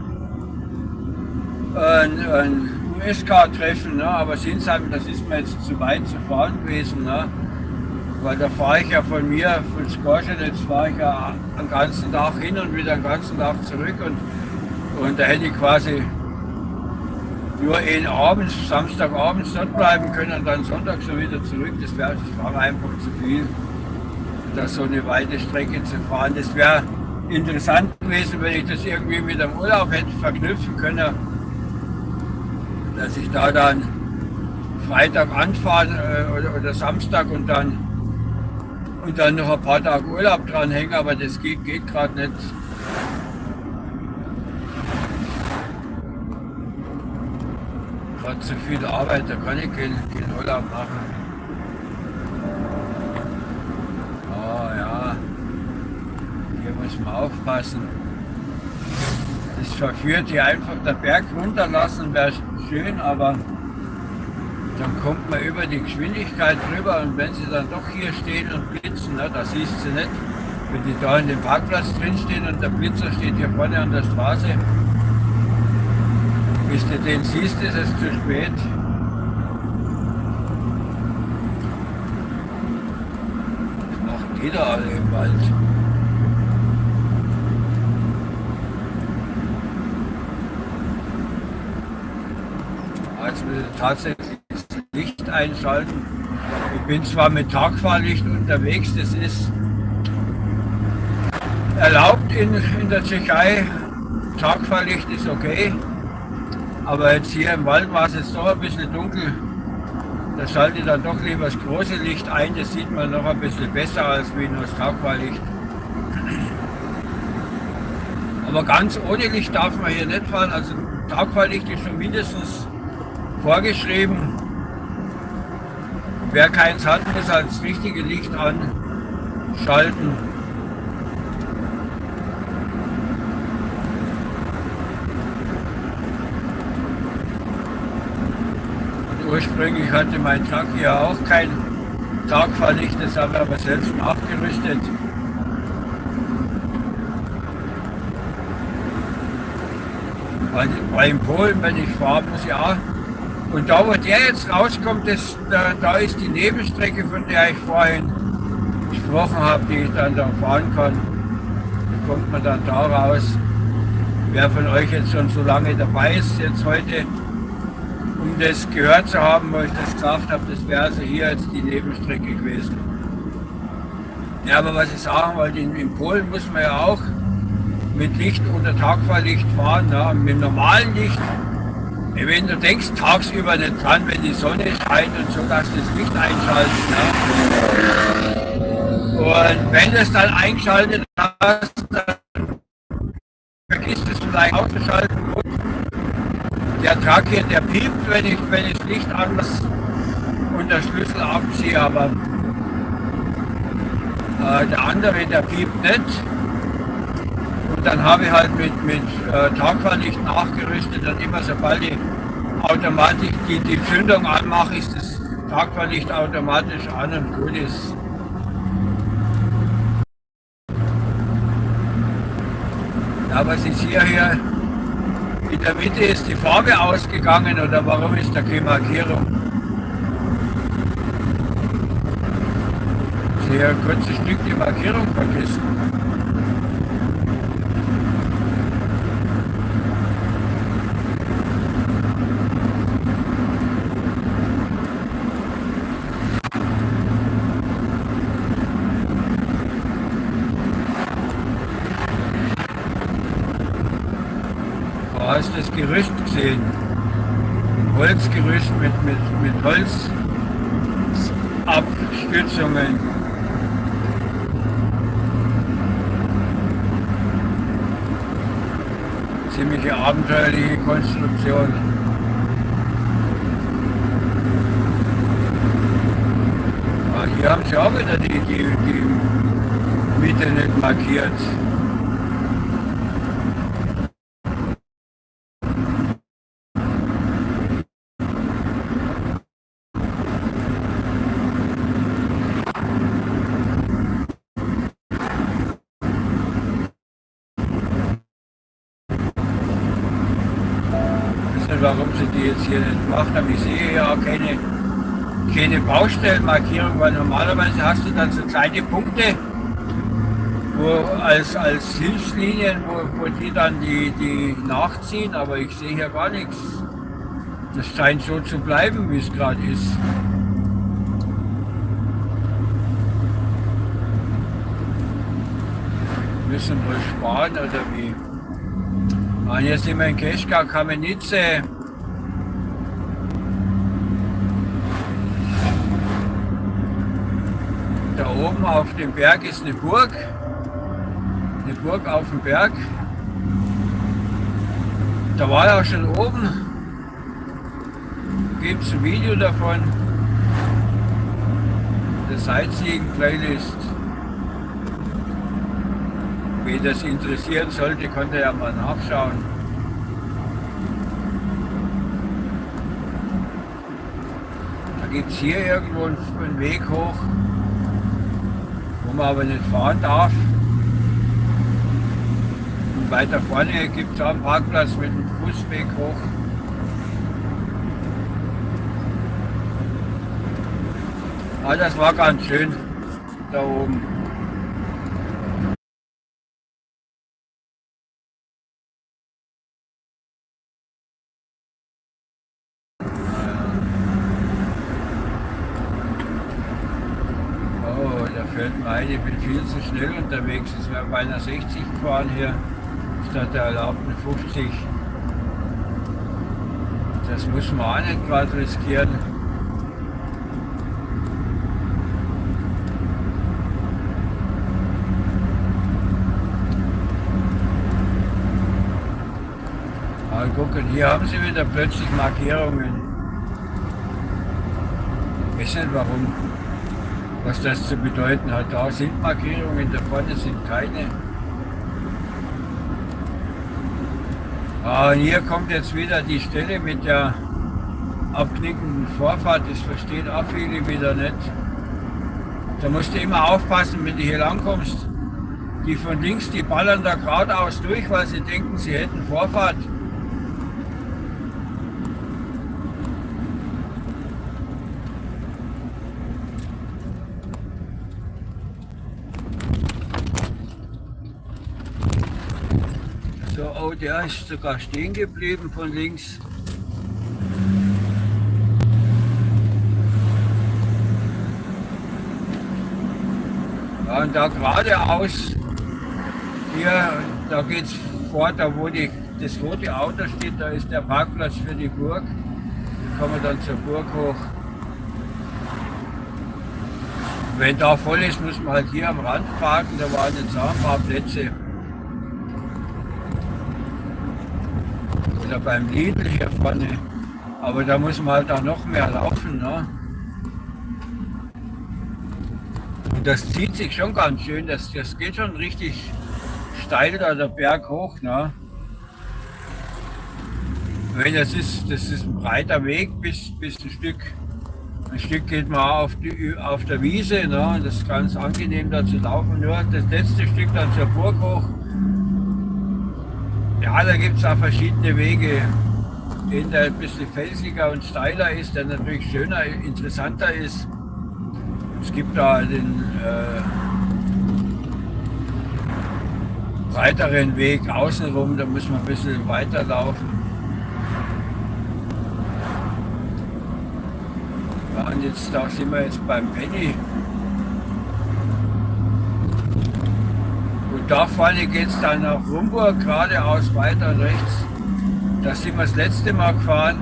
B: ein USK-Treffen, ne? Aber Sinsheim, das ist mir jetzt zu weit zu fahren gewesen. Ne? Weil da fahre ich ja von Skorschen, jetzt fahre ich ja den ganzen Tag hin und wieder den ganzen Tag zurück. Und da hätte ich quasi nur Samstagabends dort bleiben können und dann Sonntag so wieder zurück. Das war einfach zu viel, da so eine weite Strecke zu fahren. Das wäre interessant gewesen, wenn ich das irgendwie mit dem Urlaub hätte verknüpfen können, dass ich da dann Freitag anfahre oder Samstag und dann noch ein paar Tage Urlaub dranhänge, aber das geht gerade nicht. Gerade zu viel Arbeit, da kann ich keinen Urlaub machen. Oh ja, hier muss man aufpassen. Das verführt hier einfach der Berg runterlassen, wäre schön, aber dann kommt man über die Geschwindigkeit drüber und wenn sie dann doch hier stehen und blitzen, ne, das siehst du nicht. Wenn die da in dem Parkplatz drin stehen und der Blitzer steht hier vorne an der Straße, bis du den siehst, ist es zu spät. Was machen die da alle im Wald? Jetzt will ich tatsächlich das Licht einschalten. Ich bin zwar mit Tagfahrlicht unterwegs, das ist erlaubt in der Tschechei. Tagfahrlicht ist okay, aber jetzt hier im Wald war es jetzt doch ein bisschen dunkel. Da schalte ich dann doch lieber das große Licht ein, das sieht man noch ein bisschen besser als wie nur das Tagfahrlicht. Aber ganz ohne Licht darf man hier nicht fahren, also Tagfahrlicht ist schon mindestens vorgeschrieben. Wer keins hat, muss halt das richtige Licht anschalten. Und ursprünglich hatte mein Truck hier auch kein Tagfahrlicht, das habe ich aber selbst nachgerüstet. Weil in Polen, wenn ich fahre, muss ich auch. Und da, wo der jetzt rauskommt, da ist die Nebenstrecke, von der ich vorhin gesprochen habe, die ich dann da fahren kann. Da kommt man dann da raus. Wer von euch jetzt schon so lange dabei ist, jetzt heute, um das gehört zu haben, wo ich das gesagt habe, das wäre also hier jetzt die Nebenstrecke gewesen. Ja, aber was ich sagen wollte, in Polen muss man ja auch mit Licht oder Tagfahrlicht fahren, ja, mit normalen Licht. Wenn du denkst, tagsüber nicht dran, wenn die Sonne scheint und so, dass du das Licht einschaltest. Ja. Und wenn du es dann eingeschaltet hast, dann vergisst es vielleicht auszuschalten. Und der Truck hier, der piept, wenn ich das Licht anlasse und der Schlüssel abziehe, aber der andere, der piept nicht. Und dann habe ich halt mit Tagfahrlicht nachgerüstet und immer sobald ich automatisch die Zündung anmache, ist das Tagfahrlicht automatisch an und gut ist. Ja, was ist hier? In der Mitte ist die Farbe ausgegangen oder warum ist da keine Markierung? Ich habe ein kurzes Stück die Markierung vergessen. Du hast das Gerüst gesehen. Ein Holzgerüst mit Holzabstützungen. Ziemliche abenteuerliche Konstruktion. Aber hier haben sie auch wieder die Mitte nicht markiert. Warum sie die jetzt hier nicht gemacht haben. Ich sehe ja auch keine Baustellenmarkierung, weil normalerweise hast du dann so kleine Punkte, wo als Hilfslinien, wo die dann die nachziehen, aber ich sehe hier gar nichts. Das scheint so zu bleiben, wie es gerade ist. Müssen wohl sparen oder wie? Und hier sind wir in Keschka, Kamenice. Da oben auf dem Berg ist eine Burg auf dem Berg. Da war er auch schon oben. Gibt es ein Video davon. Der Sightseeing-Playlist. Wen das interessieren sollte, konnte ja mal nachschauen. Da gibt es hier irgendwo einen Weg hoch, wo man aber nicht fahren darf. Und weiter vorne gibt es auch einen Parkplatz mit einem Fußweg hoch. Ah, das war ganz schön da oben. Nein, ich bin viel zu schnell unterwegs. Es wäre beinahe 60 gefahren hier, statt der erlaubten 50. Das muss man auch nicht gerade riskieren. Aber gucken, hier haben sie wieder plötzlich Markierungen. Ich weiß nicht warum, was das zu bedeuten hat. Da sind Markierungen, da vorne sind keine. Und hier kommt jetzt wieder die Stelle mit der abknickenden Vorfahrt. Das verstehen auch viele wieder nicht. Da musst du immer aufpassen, wenn du hier langkommst. Die von links, die ballern da geradeaus durch, weil sie denken, sie hätten Vorfahrt. So, oh, der ist sogar stehen geblieben von links. Ja, und da geradeaus, hier, da geht es vor, da wo das rote Auto steht, da ist der Parkplatz für die Burg. Da kommen wir dann zur Burg hoch. Wenn da voll ist, muss man halt hier am Rand parken, da waren jetzt auch ein paar Plätze. Oder beim Lidl hier vorne. Aber da muss man halt auch noch mehr laufen. Ne? Und das zieht sich schon ganz schön. Das geht schon richtig steil da der Berg hoch. Ne? Wenn das ist ein breiter Weg bis ein Stück geht man auch auf der Wiese. Ne? Und das ist ganz angenehm da zu laufen. Nur das letzte Stück dann zur Burg hoch. Ja, da gibt es auch verschiedene Wege, den der ein bisschen felsiger und steiler ist, der natürlich schöner, interessanter ist. Es gibt da den breiteren Weg außenrum, da muss man ein bisschen weiterlaufen. Ja, und jetzt da sind wir jetzt beim Penny. Da vorne geht es dann nach Rumburg, geradeaus weiter rechts. Da sind wir das letzte Mal gefahren.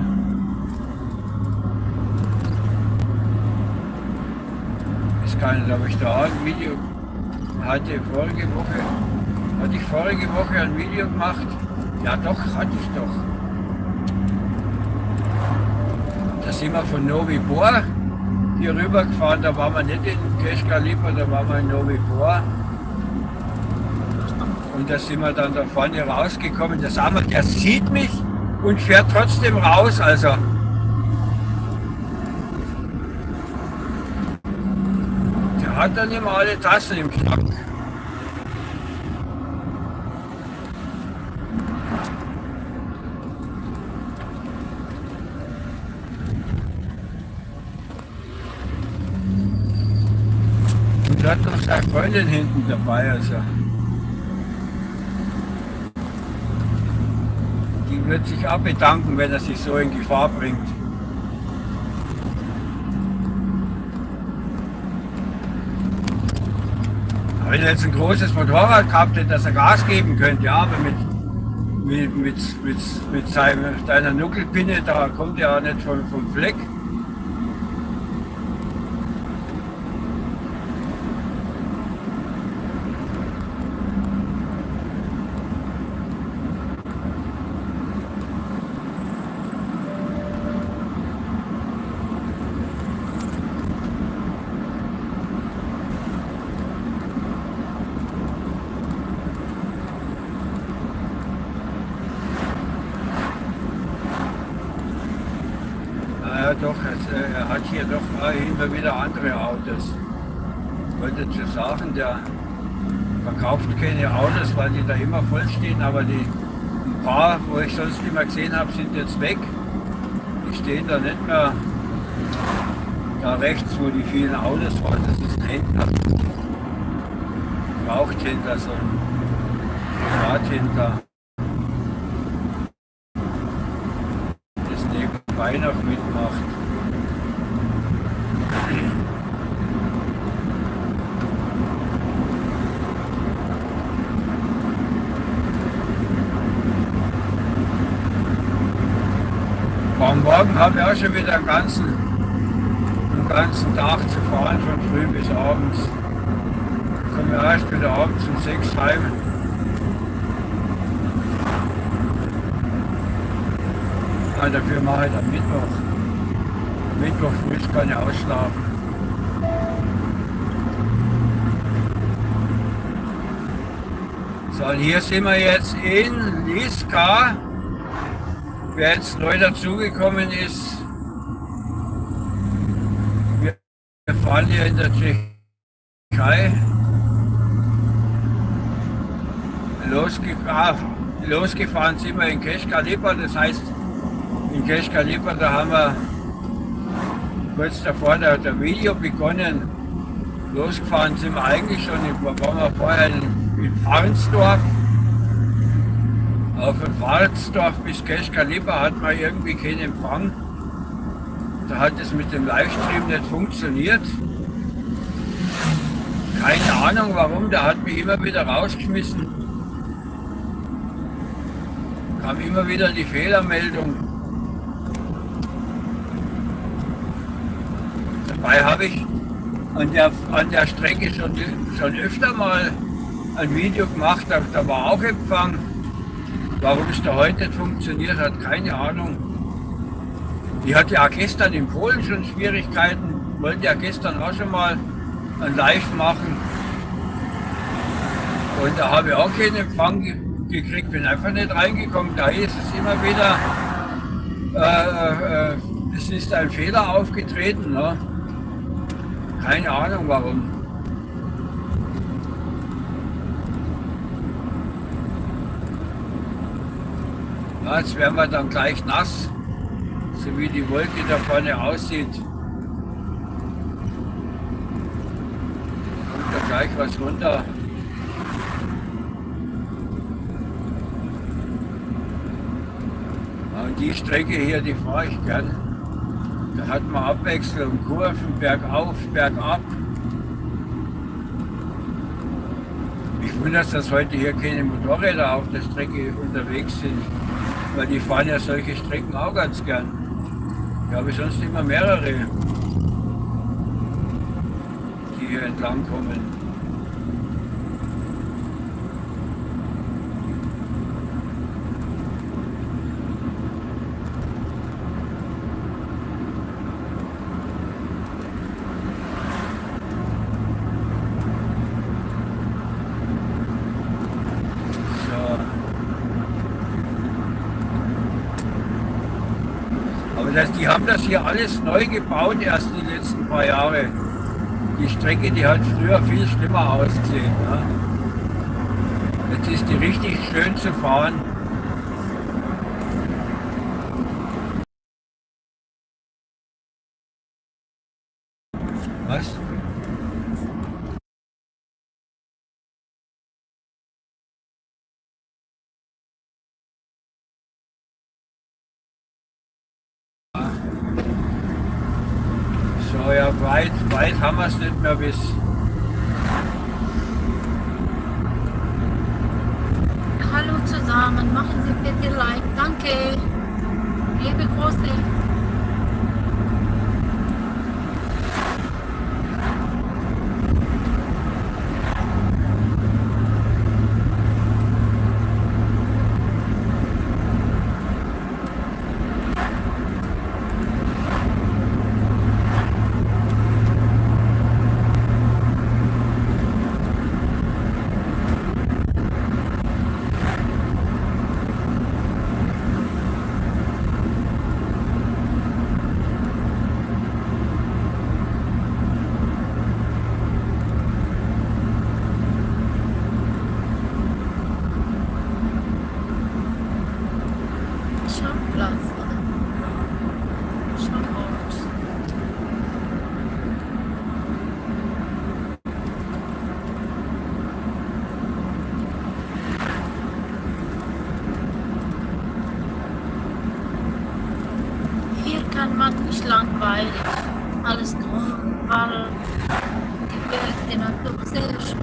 B: Ich weiß nicht, ob ich da auch ein Video hatte ich vorige Woche ein Video gemacht? Ja doch, hatte ich doch. Da sind wir von Novi Bor hier rüber gefahren, da waren wir nicht in Keschkalipa, da waren wir in Novi Bor. Und da sind wir dann da vorne rausgekommen. Der sieht mich und fährt trotzdem raus. Also der hat dann immer alle Tassen im Schrank. Und hat noch seine Freundin hinten dabei. Also wird sich auch bedanken, wenn er sich so in Gefahr bringt. Aber wenn er jetzt ein großes Motorrad gehabt hätte, dass er Gas geben könnte, ja, aber mit seiner Nuckelpinne, da kommt er auch nicht vom Fleck. Doch, er hat hier doch immer wieder andere Autos. Ich wollte schon sagen, der verkauft keine Autos, weil die da immer voll stehen, aber ein paar, wo ich sonst immer gesehen habe, sind jetzt weg. Die stehen da nicht mehr da rechts, wo die vielen Autos waren. Das ist ein Händler, Rauchthändler, so ein Privathändler. Das nebenbei noch mitmacht. Aber morgen habe ich auch schon wieder den ganzen Tag zu fahren, von früh bis abends. Ich komme erst wieder abends um 6 heim. Ja, dafür mache ich am Mittwoch. Mittwoch früh kann ich ausschlafen. So, und hier sind wir jetzt in Liska. Wer jetzt neu dazugekommen ist, wir fahren hier in der Tschechei. Losgefahren sind wir in Keschkalipa, das heißt, in Keschkalipa, da haben wir kurz davor der Video begonnen. Losgefahren sind wir eigentlich schon, waren wir vorher in Farnsdorf. Auf von Farnsdorf bis Keschkalipa hat man irgendwie keinen Empfang. Da hat es mit dem Livestream nicht funktioniert. Keine Ahnung warum, der hat mich immer wieder rausgeschmissen. Kam immer wieder die Fehlermeldung. Dabei habe ich an der Strecke schon öfter mal ein Video gemacht, da war auch Empfang. Warum es da heute nicht funktioniert hat, keine Ahnung. Ich hatte ja gestern in Polen schon Schwierigkeiten, wollte ja gestern auch schon mal ein Live machen. Und da habe ich auch keinen Empfang gekriegt, bin einfach nicht reingekommen. Da ist es immer wieder, es ist ein Fehler aufgetreten. Ne? Keine Ahnung warum. Ja, jetzt werden wir dann gleich nass, so wie die Wolke da vorne aussieht. Kommt da gleich was runter. Ja, und die Strecke hier, die fahre ich gern. Da hat man Abwechslung, Kurven, bergauf, bergab. Ich wundere, dass heute hier keine Motorräder auf der Strecke unterwegs sind. Weil die fahren ja solche Strecken auch ganz gern. Ich habe sonst immer mehrere, die hier entlang kommen. Die haben das hier alles neu gebaut, erst die letzten paar Jahre. Die Strecke, die hat früher viel schlimmer ausgesehen. Ja. Jetzt ist die richtig schön zu fahren. Was? So, ja, weit haben wir es nicht mehr bis.
C: Hallo zusammen, machen Sie bitte Like. Danke. Liebe Grüße. Schauplatz, oder? Schauort. Hier kann man nicht langweilig. Alles grün, Wald, die Welt, die Natur, sehr schön.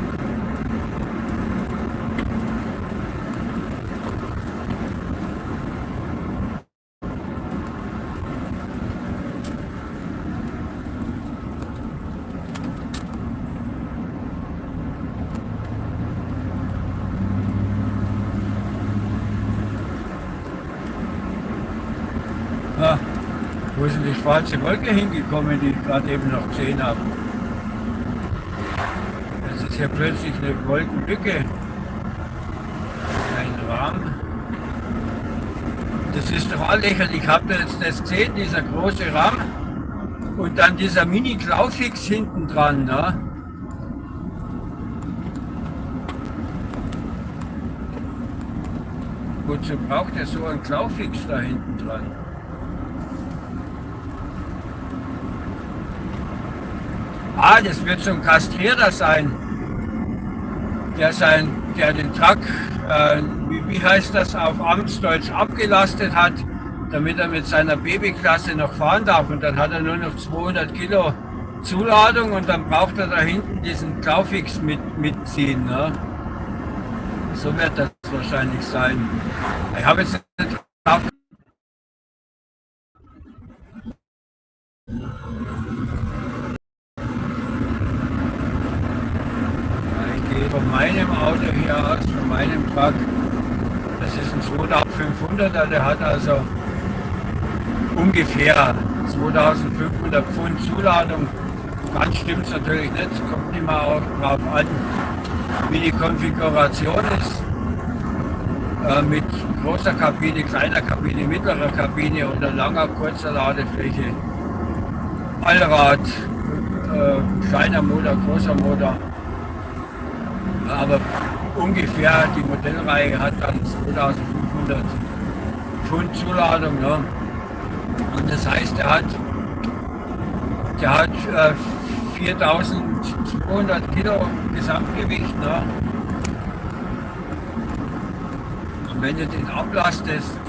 B: Ja, wo ist denn die schwarze Wolke hingekommen, die ich gerade eben noch gesehen habe? Das ist ja plötzlich eine Wolkenlücke. Ein Rahmen. Das ist doch lächerlich. Ich habe jetzt das gesehen, dieser große Rahmen und dann dieser Mini-Klaufix hinten dran. Ne? Wozu braucht er so einen Klaufix da hinten dran? Ah, das wird so ein Kastrierter sein, der den Truck, wie heißt das, auf Amtsdeutsch abgelastet hat, damit er mit seiner Babyklasse noch fahren darf. Und dann hat er nur noch 200 Kilo Zuladung und dann braucht er da hinten diesen Klaufix mitziehen. Ne? So wird das wahrscheinlich sein. Ich habe jetzt nicht drauf. Ich gehe von meinem Auto hier aus, von meinem Truck. Das ist ein 2500er, der hat also ungefähr 2500 Pfund Zuladung. Ganz stimmt es natürlich nicht, es kommt immer auch drauf an, wie die Konfiguration ist. Mit großer Kabine, kleiner Kabine, mittlerer Kabine oder langer, kurzer Ladefläche. Allrad, kleiner Motor, großer Motor. Aber ungefähr die Modellreihe hat dann 2500 Pfund Zuladung. Ne? Und das heißt, der hat 4200 Kilo Gesamtgewicht. Ne? Und wenn du den ablastest,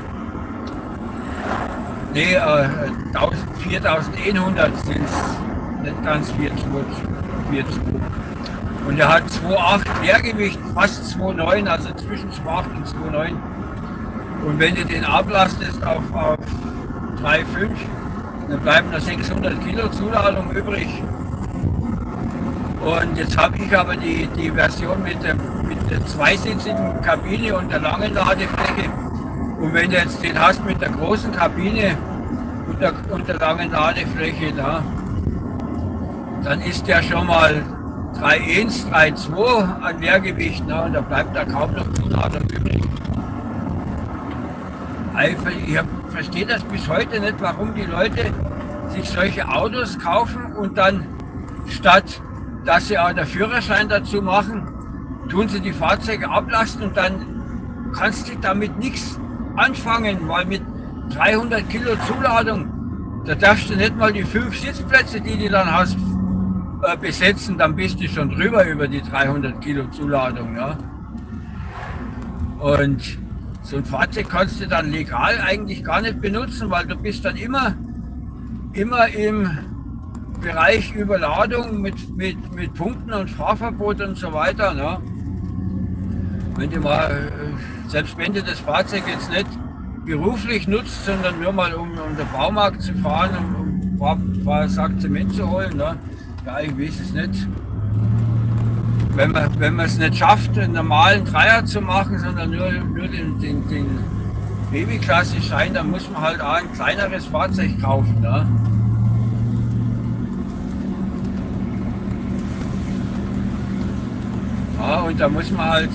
B: 4100 sind es, nicht ganz 4,2. Und er hat 2,8 Leergewicht, fast 2,9, also zwischen 2,8 und 2,9. Und wenn du den ablastest auf 3,5, dann bleiben da 600 Kilo Zuladung übrig. Und jetzt habe ich aber die Version mit der zweisitzigen Kabine und der langen Ladefläche. Und wenn du jetzt den hast mit der großen Kabine und der langen Ladefläche da, dann ist der schon mal 3,1, 3,2 an Leergewicht, ne? Und da bleibt da kaum noch Zuladung übrig. Ich verstehe das bis heute nicht, warum die Leute sich solche Autos kaufen und dann statt, dass sie auch den Führerschein dazu machen, tun sie die Fahrzeuge ablasten und dann kannst du damit nichts anfangen, weil mit 300 Kilo Zuladung, da darfst du nicht mal die 5 Sitzplätze, die du dann hast, besetzen, dann bist du schon drüber über die 300 Kilo Zuladung. Ja? Und so ein Fahrzeug kannst du dann legal eigentlich gar nicht benutzen, weil du bist dann immer im Bereich Überladung mit Punkten und Fahrverbot und so weiter. Ne? Wenn du mal, selbst wenn du das Fahrzeug jetzt nicht beruflich nutzt, sondern nur mal um den Baumarkt zu fahren, um ein paar Sack Zement zu holen, ne? Ja, ich weiß es nicht. Wenn man es nicht schafft, einen normalen Dreier zu machen, sondern nur den Babyklasse-Schein, dann muss man halt auch ein kleineres Fahrzeug kaufen. Ne? Ja, und da muss man halt,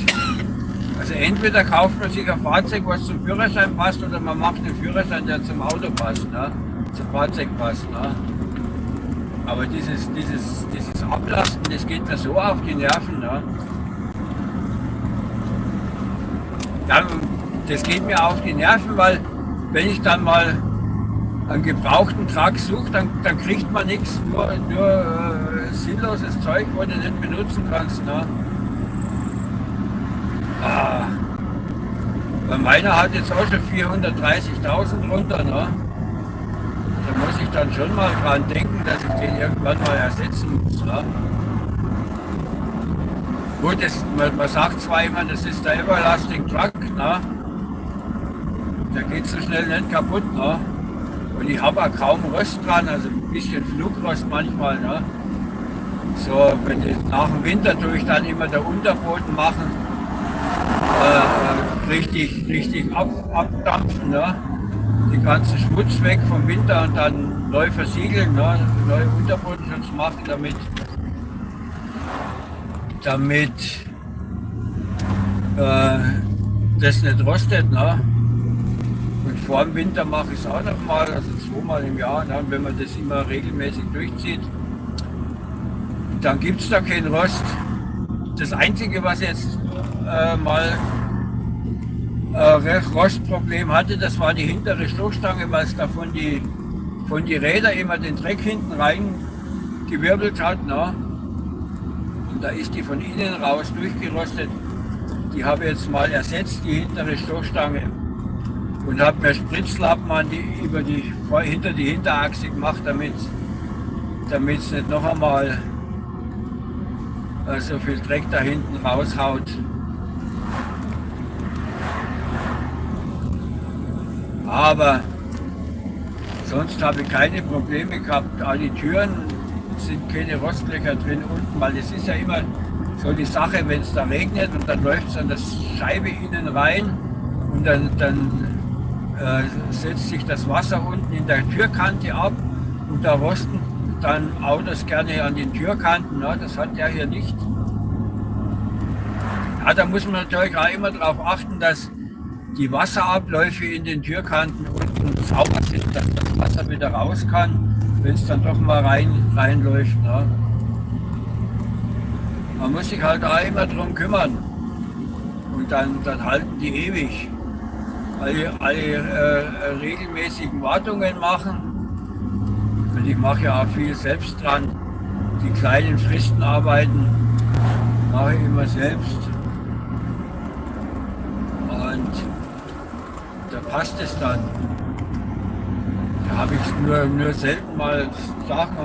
B: also entweder kauft man sich ein Fahrzeug, was zum Führerschein passt, oder man macht einen Führerschein, der zum Auto passt, ne? Zum Fahrzeug passt. Ne? Aber dieses Ablasten, das geht mir so auf die Nerven. Ne? Das geht mir auf die Nerven, weil wenn ich dann mal einen gebrauchten Truck suche, dann kriegt man nichts, nur sinnloses Zeug, wo du nicht benutzen kannst. Ne? Weil meiner hat jetzt auch schon 430.000 runter. Ne? Da muss ich dann schon mal dran denken, dass ich den irgendwann mal ersetzen muss. Ne? Gut, man sagt zwar immer, das ist der Everlasting Truck, ne? Der geht so schnell nicht kaputt. Ne? Und ich habe auch kaum Rost dran, also ein bisschen Flugrost manchmal. Ne? So, wenn ich nach dem Winter tue ich dann immer der Unterboden machen, richtig abdampfen. Ne? den ganzen Schmutz weg vom Winter und dann neu versiegeln, ne? Neue Unterbodenschutz machen, damit das nicht rostet. Ne? Und vor dem Winter mache ich es auch nochmal, also 2-mal im Jahr. Ne? Und wenn man das immer regelmäßig durchzieht, dann gibt es da keinen Rost. Das Einzige, was jetzt mal Rostproblem hatte, das war die hintere Stoßstange, weil es da von die Räder immer den Dreck hinten rein gewirbelt hat. Ne? Und da ist die von innen raus durchgerostet. Die habe ich jetzt mal ersetzt, die hintere Stoßstange. Und habe mir Spritzlappen hinter die Hinterachse gemacht, damit es nicht noch einmal so viel Dreck da hinten raushaut. Aber sonst habe ich keine Probleme gehabt. All die Türen sind keine Rostlöcher drin unten, weil es ist ja immer so die Sache, wenn es da regnet und dann läuft es an der Scheibe innen rein und dann setzt sich das Wasser unten in der Türkante ab und da rosten dann Autos gerne an den Türkanten. Ne? Das hat der hier nicht. Ja, da muss man natürlich auch immer darauf achten, dass die Wasserabläufe in den Türkanten unten sauber sind, dass das Wasser wieder raus kann, wenn es dann doch mal reinläuft. Ne? Man muss sich halt auch immer drum kümmern und dann halten die ewig. Alle regelmäßigen Wartungen machen. Und ich mache ja auch viel selbst dran. Die kleinen Fristenarbeiten mache ich immer selbst. Und da passt es dann. Da habe ich nur selten mal Sachen,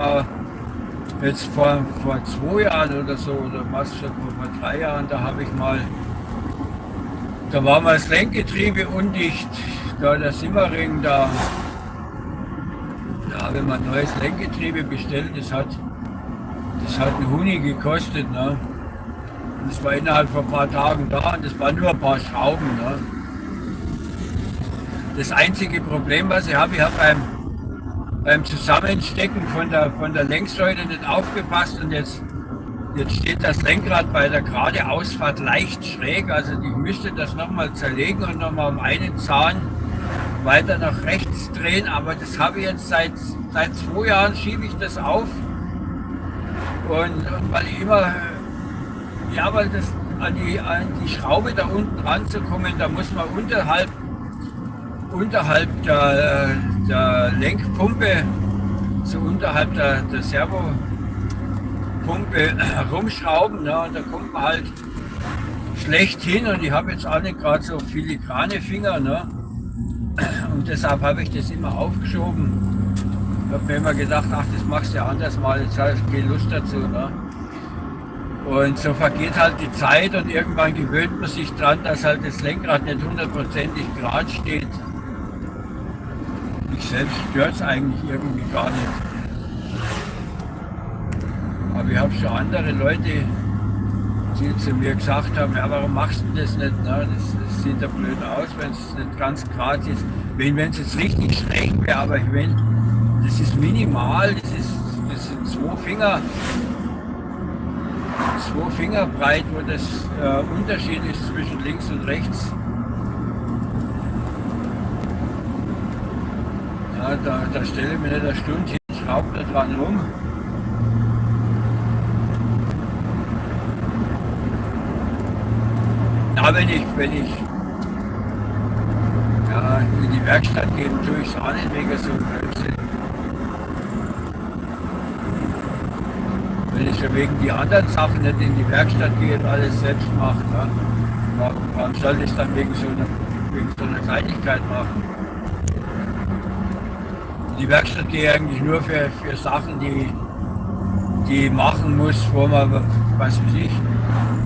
B: jetzt vor 2 Jahren oder so, oder was schon vor 3 Jahren, da war mal das Lenkgetriebe undicht, da der Simmering, da wenn man ein neues Lenkgetriebe bestellt, das hat einen Huni gekostet. Ne? Und das war innerhalb von ein paar Tagen da und das waren nur ein paar Schrauben. Ne? Das einzige Problem, was ich habe beim Zusammenstecken von der Lenksäule nicht aufgepasst und jetzt steht das Lenkrad bei der gerade Ausfahrt leicht schräg, also ich müsste das nochmal zerlegen und nochmal um einen Zahn weiter nach rechts drehen, aber das habe ich jetzt seit 2 Jahren schiebe ich das auf und weil ich immer, weil das an die Schraube da unten ranzukommen, da muss man unterhalb der Lenkpumpe, so unterhalb der Servopumpe rumschrauben, ne? Und da kommt man halt schlecht hin und ich habe jetzt auch nicht gerade so filigrane Finger, ne? Und deshalb habe ich das immer aufgeschoben. Ich habe mir immer gedacht, ach, das machst du ja anders mal, jetzt habe ich keine Lust dazu. Ne? Und so vergeht halt die Zeit und irgendwann gewöhnt man sich dran, dass halt das Lenkrad nicht 100%ig gerade steht. Mich selbst stört es eigentlich irgendwie gar nicht. Aber ich habe schon andere Leute, die zu mir gesagt haben, ja, warum machst du das nicht? Ne? Das sieht ja blöd aus, wenn es nicht ganz gerade ist. Wenn es jetzt richtig schräg wäre, aber das ist minimal, das sind 2 Finger breit, wo das Unterschied ist zwischen links und rechts. Ja, da stelle ich mir nicht eine Stunde hin, schraube da dran rum. Ja, wenn ich in die Werkstatt gehe, tue ich es auch nicht wegen so Blödsinn. Wenn ich ja wegen die anderen Sachen nicht in die Werkstatt gehe und alles selbst mache, ne? Warum soll ich dann wegen so einer Kleinigkeit machen? In die Werkstatt gehe ich eigentlich nur für Sachen, die ich machen muss, wo man, was weiß ich,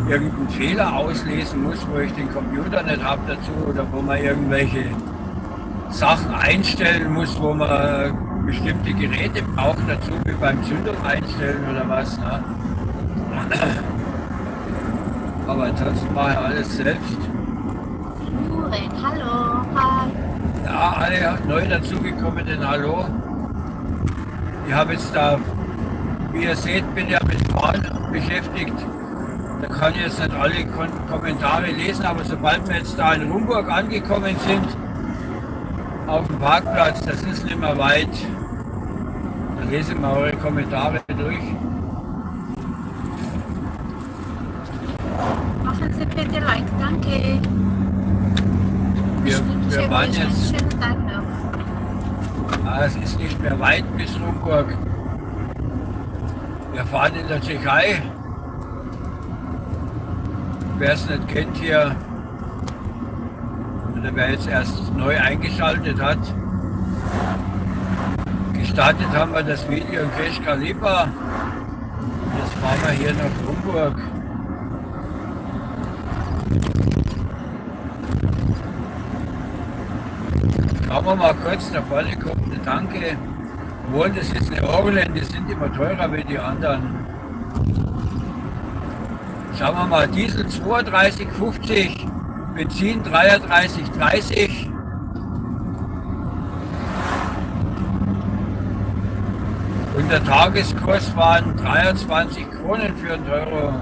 B: irgendeinen Fehler auslesen muss, wo ich den Computer nicht habe dazu oder wo man irgendwelche Sachen einstellen muss, wo man bestimmte Geräte braucht dazu, wie beim Zündung einstellen oder was. Ne? Aber ansonsten mache ich alles selbst.
C: Hallo, hi.
B: Ja, alle neu dazugekommenen Hallo. Ich habe jetzt da, wie ihr seht, bin ja mit Fahren beschäftigt. Da kann ich jetzt nicht alle Kommentare lesen, aber sobald wir jetzt da in Rumburg angekommen sind, auf dem Parkplatz, das ist nicht mehr weit, dann lesen wir eure Kommentare durch.
C: Machen Sie bitte Like, danke.
B: Wir waren
C: wünsche
B: jetzt,
C: einen schönen Tag noch.
B: es ist nicht mehr weit bis Rumburg. Wir fahren in der Tschechei. Wer es nicht kennt hier, oder wer jetzt erst neu eingeschaltet hat, gestartet haben wir das Video in Keschka Lipa. Jetzt fahren wir hier nach Rumburg. Schauen wir mal kurz, da vorne kommt eine Tanke. Obwohl, das ist eine Orlen, die sind immer teurer wie die anderen. Schauen wir mal, Diesel 32,50, Benzin 33,30. Und der Tageskurs waren 23 Kronen für einen Euro.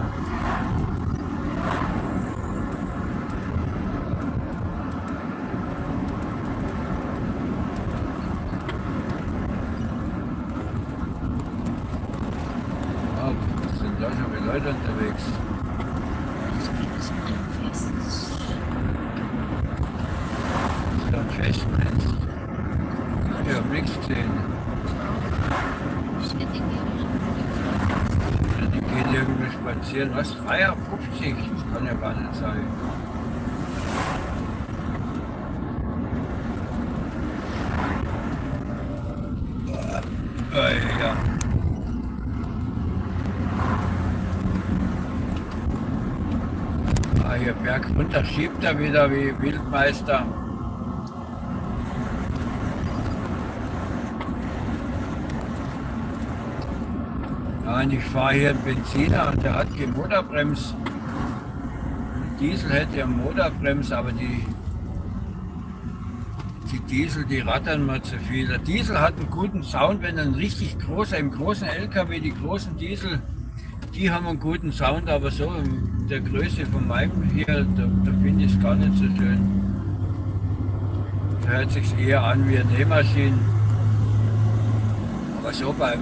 B: Was sind da schon viele Leute unterwegs? Ist da ein Festnetz? Ich habe nichts gesehen. Ja, die gehen irgendwie spazieren. Was? 3,50? Das kann ja gar nicht sein. Ja. Hier Berg runter schiebt er wieder wie Wildmeister. Ja, und ich fahre hier einen Benziner und der hat keine Motorbremse. Diesel hätte ja Motorbremse, aber die Diesel, die rattern mal zu viel. Der Diesel hat einen guten Sound, wenn ein richtig großer, im großen LKW, die großen Diesel, die haben einen guten Sound, aber so in der Größe von meinem hier, da finde ich es gar nicht so schön. Da hört sich eher an wie eine Nähmaschine. Aber so beim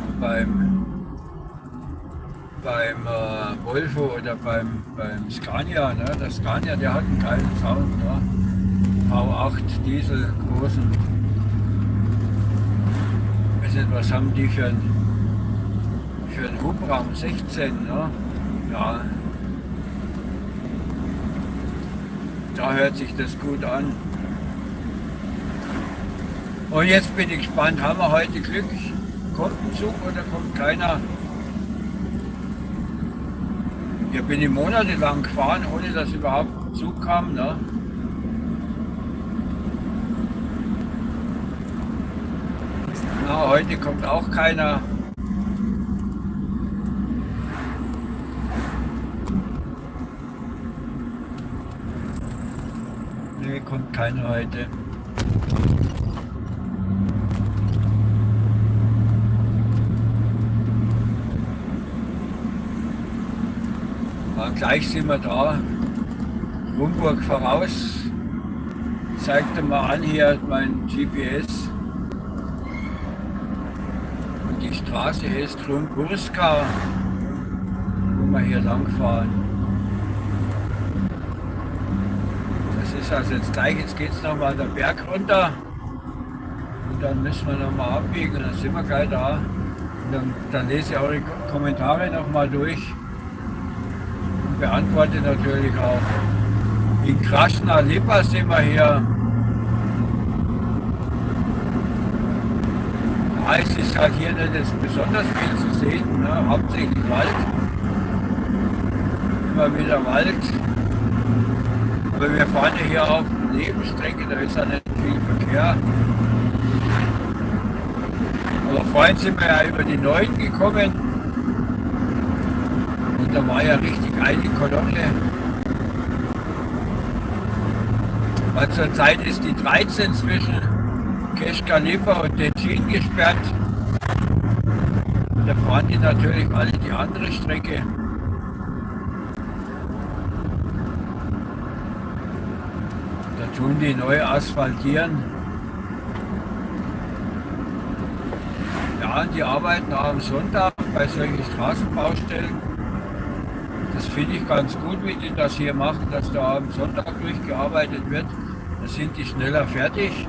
B: Volvo oder beim Scania, ne? Der Scania, der hat einen geilen Sound. Ne? V8 Diesel, großen. Ich weiß nicht, was haben die für einen Hubraum? 16, ne? Ja. Da hört sich das gut an. Und jetzt bin ich gespannt, haben wir heute Glück? Kommt ein Zug oder kommt keiner? Hier bin ich monatelang gefahren, ohne dass überhaupt ein Zug kam. Ne? Na, heute kommt auch keiner. Nee, kommt keiner heute. Ja, gleich sind wir da. Rumburg voraus. Zeigt mal an hier mein GPS. Und die Straße heißt Rumburska, wo wir hier lang fahren. Das ist also jetzt gleich, jetzt geht es nochmal den Berg runter. Und dann müssen wir nochmal abbiegen und dann sind wir gleich da. Und dann lese ich eure Kommentare nochmal durch. Beantworte natürlich auch. In Krasna Lipa sind wir hier. Ja, es ist halt hier nicht besonders viel zu sehen, ne? Hauptsächlich Wald. Immer wieder Wald. Aber wir fahren ja hier auf Nebenstrecke, da ist ja nicht viel Verkehr. Aber vorhin sind wir ja über die 9 gekommen. Und da war ja richtig eine Kolonne. Weil zurzeit ist die 13 zwischen Kaliber und Benzin gesperrt. Da fahren die natürlich alle die andere Strecke. Da tun die neu asphaltieren. Ja, und die arbeiten auch am Sonntag bei solchen Straßenbaustellen. Das finde ich ganz gut, wie die das hier machen, dass da am Sonntag durchgearbeitet wird. Da sind die schneller fertig.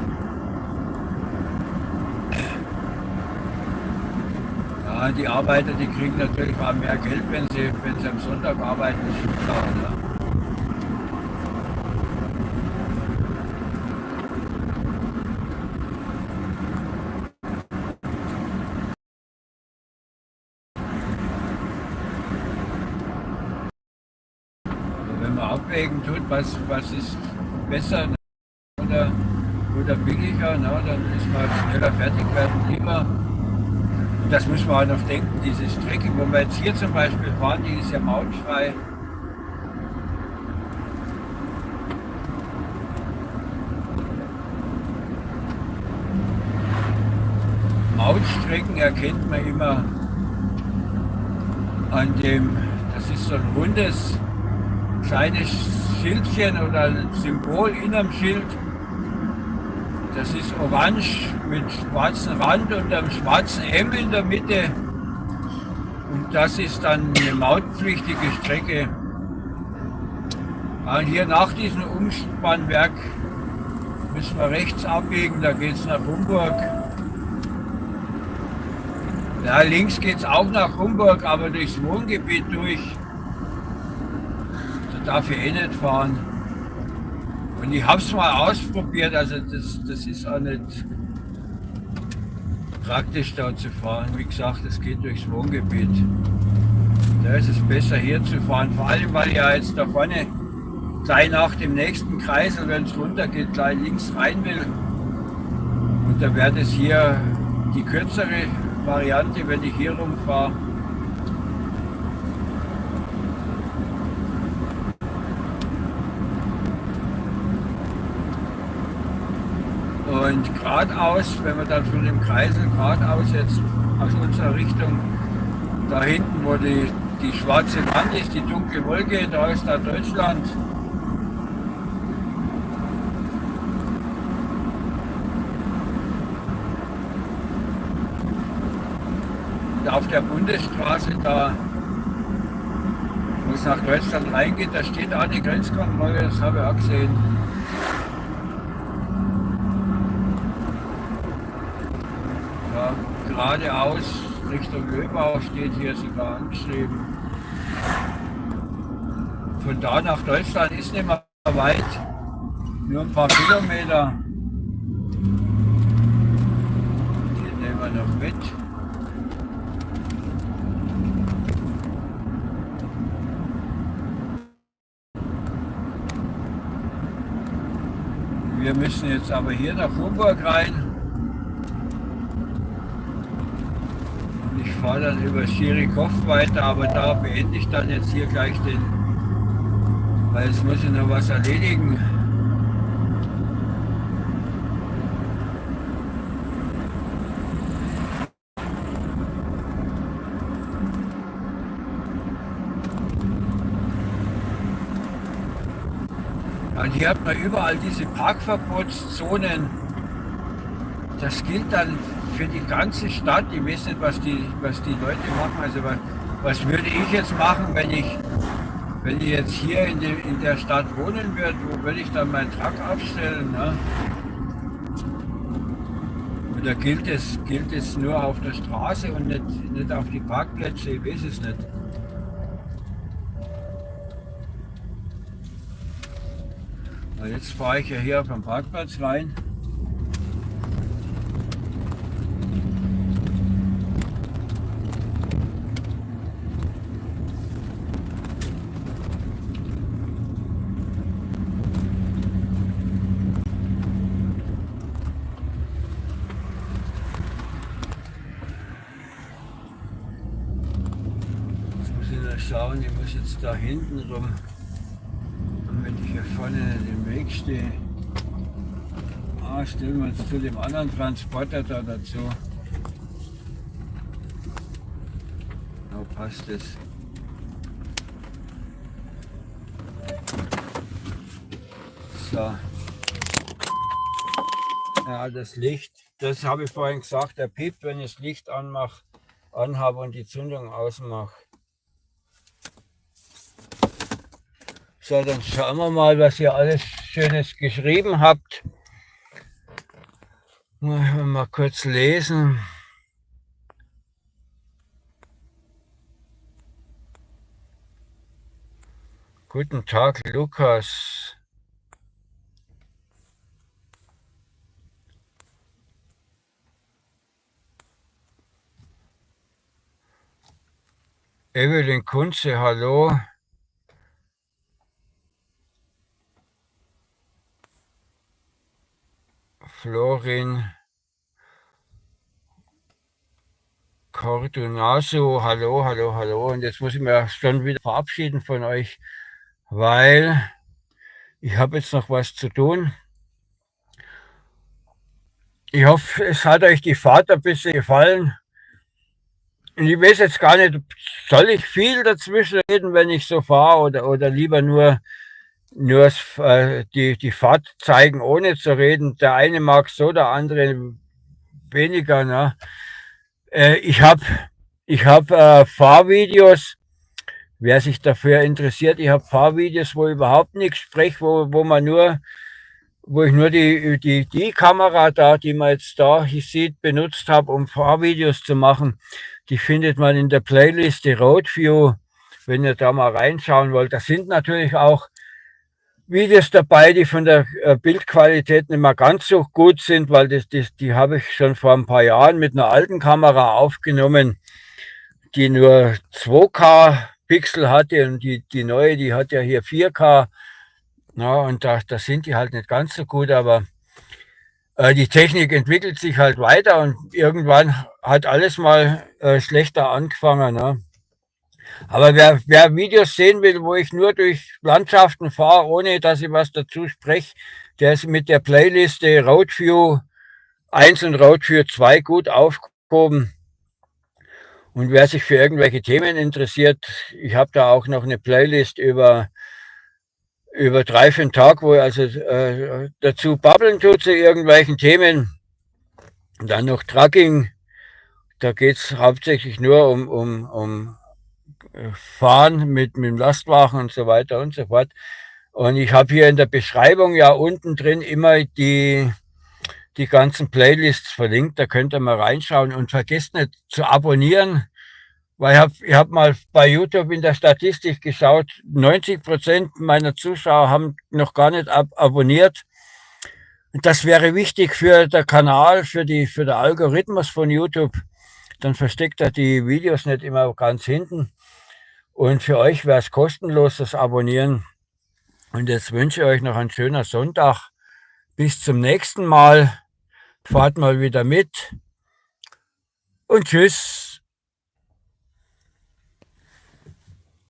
B: Ja, die Arbeiter, die kriegen natürlich auch mehr Geld, wenn sie am Sonntag arbeiten. Das ist schon klar, ne? Wenn man abwägen tut, was ist besser oder billiger, na, dann ist man schneller fertig werden lieber. Und das muss man auch noch denken, diese Strecke, wo wir jetzt hier zum Beispiel fahren, die ist ja mautfrei. Mautstrecken erkennt man immer an dem, das ist so ein rundes kleines Schildchen oder ein Symbol in einem Schild. Das ist orange mit schwarzem Rand und einem schwarzen M in der Mitte. Und das ist dann eine mautpflichtige Strecke. Und hier nach diesem Umspannwerk müssen wir rechts abbiegen, da geht es nach Rumburg. Ja, links geht es auch nach Rumburg, aber durchs Wohngebiet durch. Da darf ich eh nicht fahren. Und ich habe es mal ausprobiert, also das ist auch nicht praktisch da zu fahren. Wie gesagt, es geht durchs Wohngebiet. Da ist es besser hier zu fahren, vor allem weil ich ja jetzt da vorne gleich nach dem nächsten Kreisel, wenn es runter geht, gleich links rein will. Und da wäre das hier die kürzere Variante, wenn ich hier rumfahre. Und geradeaus, wenn wir dann von dem Kreisel geradeaus jetzt aus unserer Richtung da hinten, wo die schwarze Wand ist, die dunkle Wolke, da ist da Deutschland. Und auf der Bundesstraße, da wo es nach Deutschland reingeht, da steht auch die Grenzkontrolle, das habe ich auch gesehen. Ja, geradeaus Richtung Löbau steht hier sogar angeschrieben. Von da nach Deutschland ist nicht mehr weit, nur ein paar Kilometer. Den nehmen wir noch mit. Wir müssen jetzt aber hier nach Rumburg rein. Und ich fahre dann über Schirikow weiter, aber da beende ich dann jetzt hier gleich den, weil jetzt muss ich noch was erledigen. Und hier hat man überall diese Parkverbotszonen. Das gilt dann für die ganze Stadt. Ich weiß nicht, was die Leute machen. Also was würde ich jetzt machen, wenn ich jetzt hier in der Stadt wohnen würde? Wo würde ich dann meinen Truck aufstellen? Ne? Oder gilt es nur auf der Straße und nicht auf die Parkplätze? Ich weiß es nicht. Jetzt fahre ich ja hier auf den Parkplatz rein. Jetzt muss ich noch schauen, ich muss jetzt da hinten rum. Wenn ich hier vorne in dem Weg stehe. Ah, stellen wir uns zu dem anderen Transporter da dazu. Da passt es. So. Ja, das Licht, das habe ich vorhin gesagt, der piept, wenn ich das Licht anhabe und die Zündung ausmache. So, dann schauen wir mal, was ihr alles Schönes geschrieben habt. Mal kurz lesen. Guten Tag, Lukas. Evelyn Kunze, hallo. Florin Cordonaso, hallo, hallo, hallo. Und jetzt muss ich mir schon wieder verabschieden von euch, weil ich habe jetzt noch was zu tun. Ich hoffe, es hat euch die Fahrt ein bisschen gefallen. Und ich weiß jetzt gar nicht, soll ich viel dazwischen reden, wenn ich so fahre, oder lieber nur die Fahrt zeigen, ohne zu reden. Der eine mag so, der andere weniger. Ne? Ich hab Fahrvideos, wer sich dafür interessiert, ich habe Fahrvideos, wo ich überhaupt nichts spreche, wo ich nur die Kamera da, die man jetzt da hier sieht, benutzt habe, um Fahrvideos zu machen. Die findet man in der Playlist Roadview, wenn ihr da mal reinschauen wollt. Da sind natürlich auch Videos dabei, die von der Bildqualität nicht mehr ganz so gut sind, weil die habe ich schon vor ein paar Jahren mit einer alten Kamera aufgenommen, die nur 2K Pixel hatte, und die neue, die hat ja hier 4K. Ja, und da sind die halt nicht ganz so gut, aber die Technik entwickelt sich halt weiter und irgendwann hat alles mal schlechter angefangen. Ne? Aber wer Videos sehen will, wo ich nur durch Landschaften fahre, ohne dass ich was dazu spreche, der ist mit der Playliste Roadview 1 und Roadview 2 gut aufgehoben. Und wer sich für irgendwelche Themen interessiert, ich habe da auch noch eine Playlist über 3 für den Tag, wo also dazu babbeln tut zu irgendwelchen Themen. Und dann noch Trucking, da geht es hauptsächlich nur um Fahren mit dem Lastwagen und so weiter und so fort. Und ich habe hier in der Beschreibung ja unten drin immer die ganzen Playlists verlinkt, da könnt ihr mal reinschauen und vergesst nicht zu abonnieren, weil ich hab mal bei YouTube in der Statistik geschaut, 90% meiner Zuschauer haben noch gar nicht abonniert. Und das wäre wichtig für den Kanal, für den Algorithmus von YouTube. Dann versteckt er die Videos nicht immer ganz hinten. Und für euch wäre es kostenlos, das Abonnieren. Und jetzt wünsche ich euch noch einen schönen Sonntag. Bis zum nächsten Mal. Fahrt mal wieder mit. Und tschüss.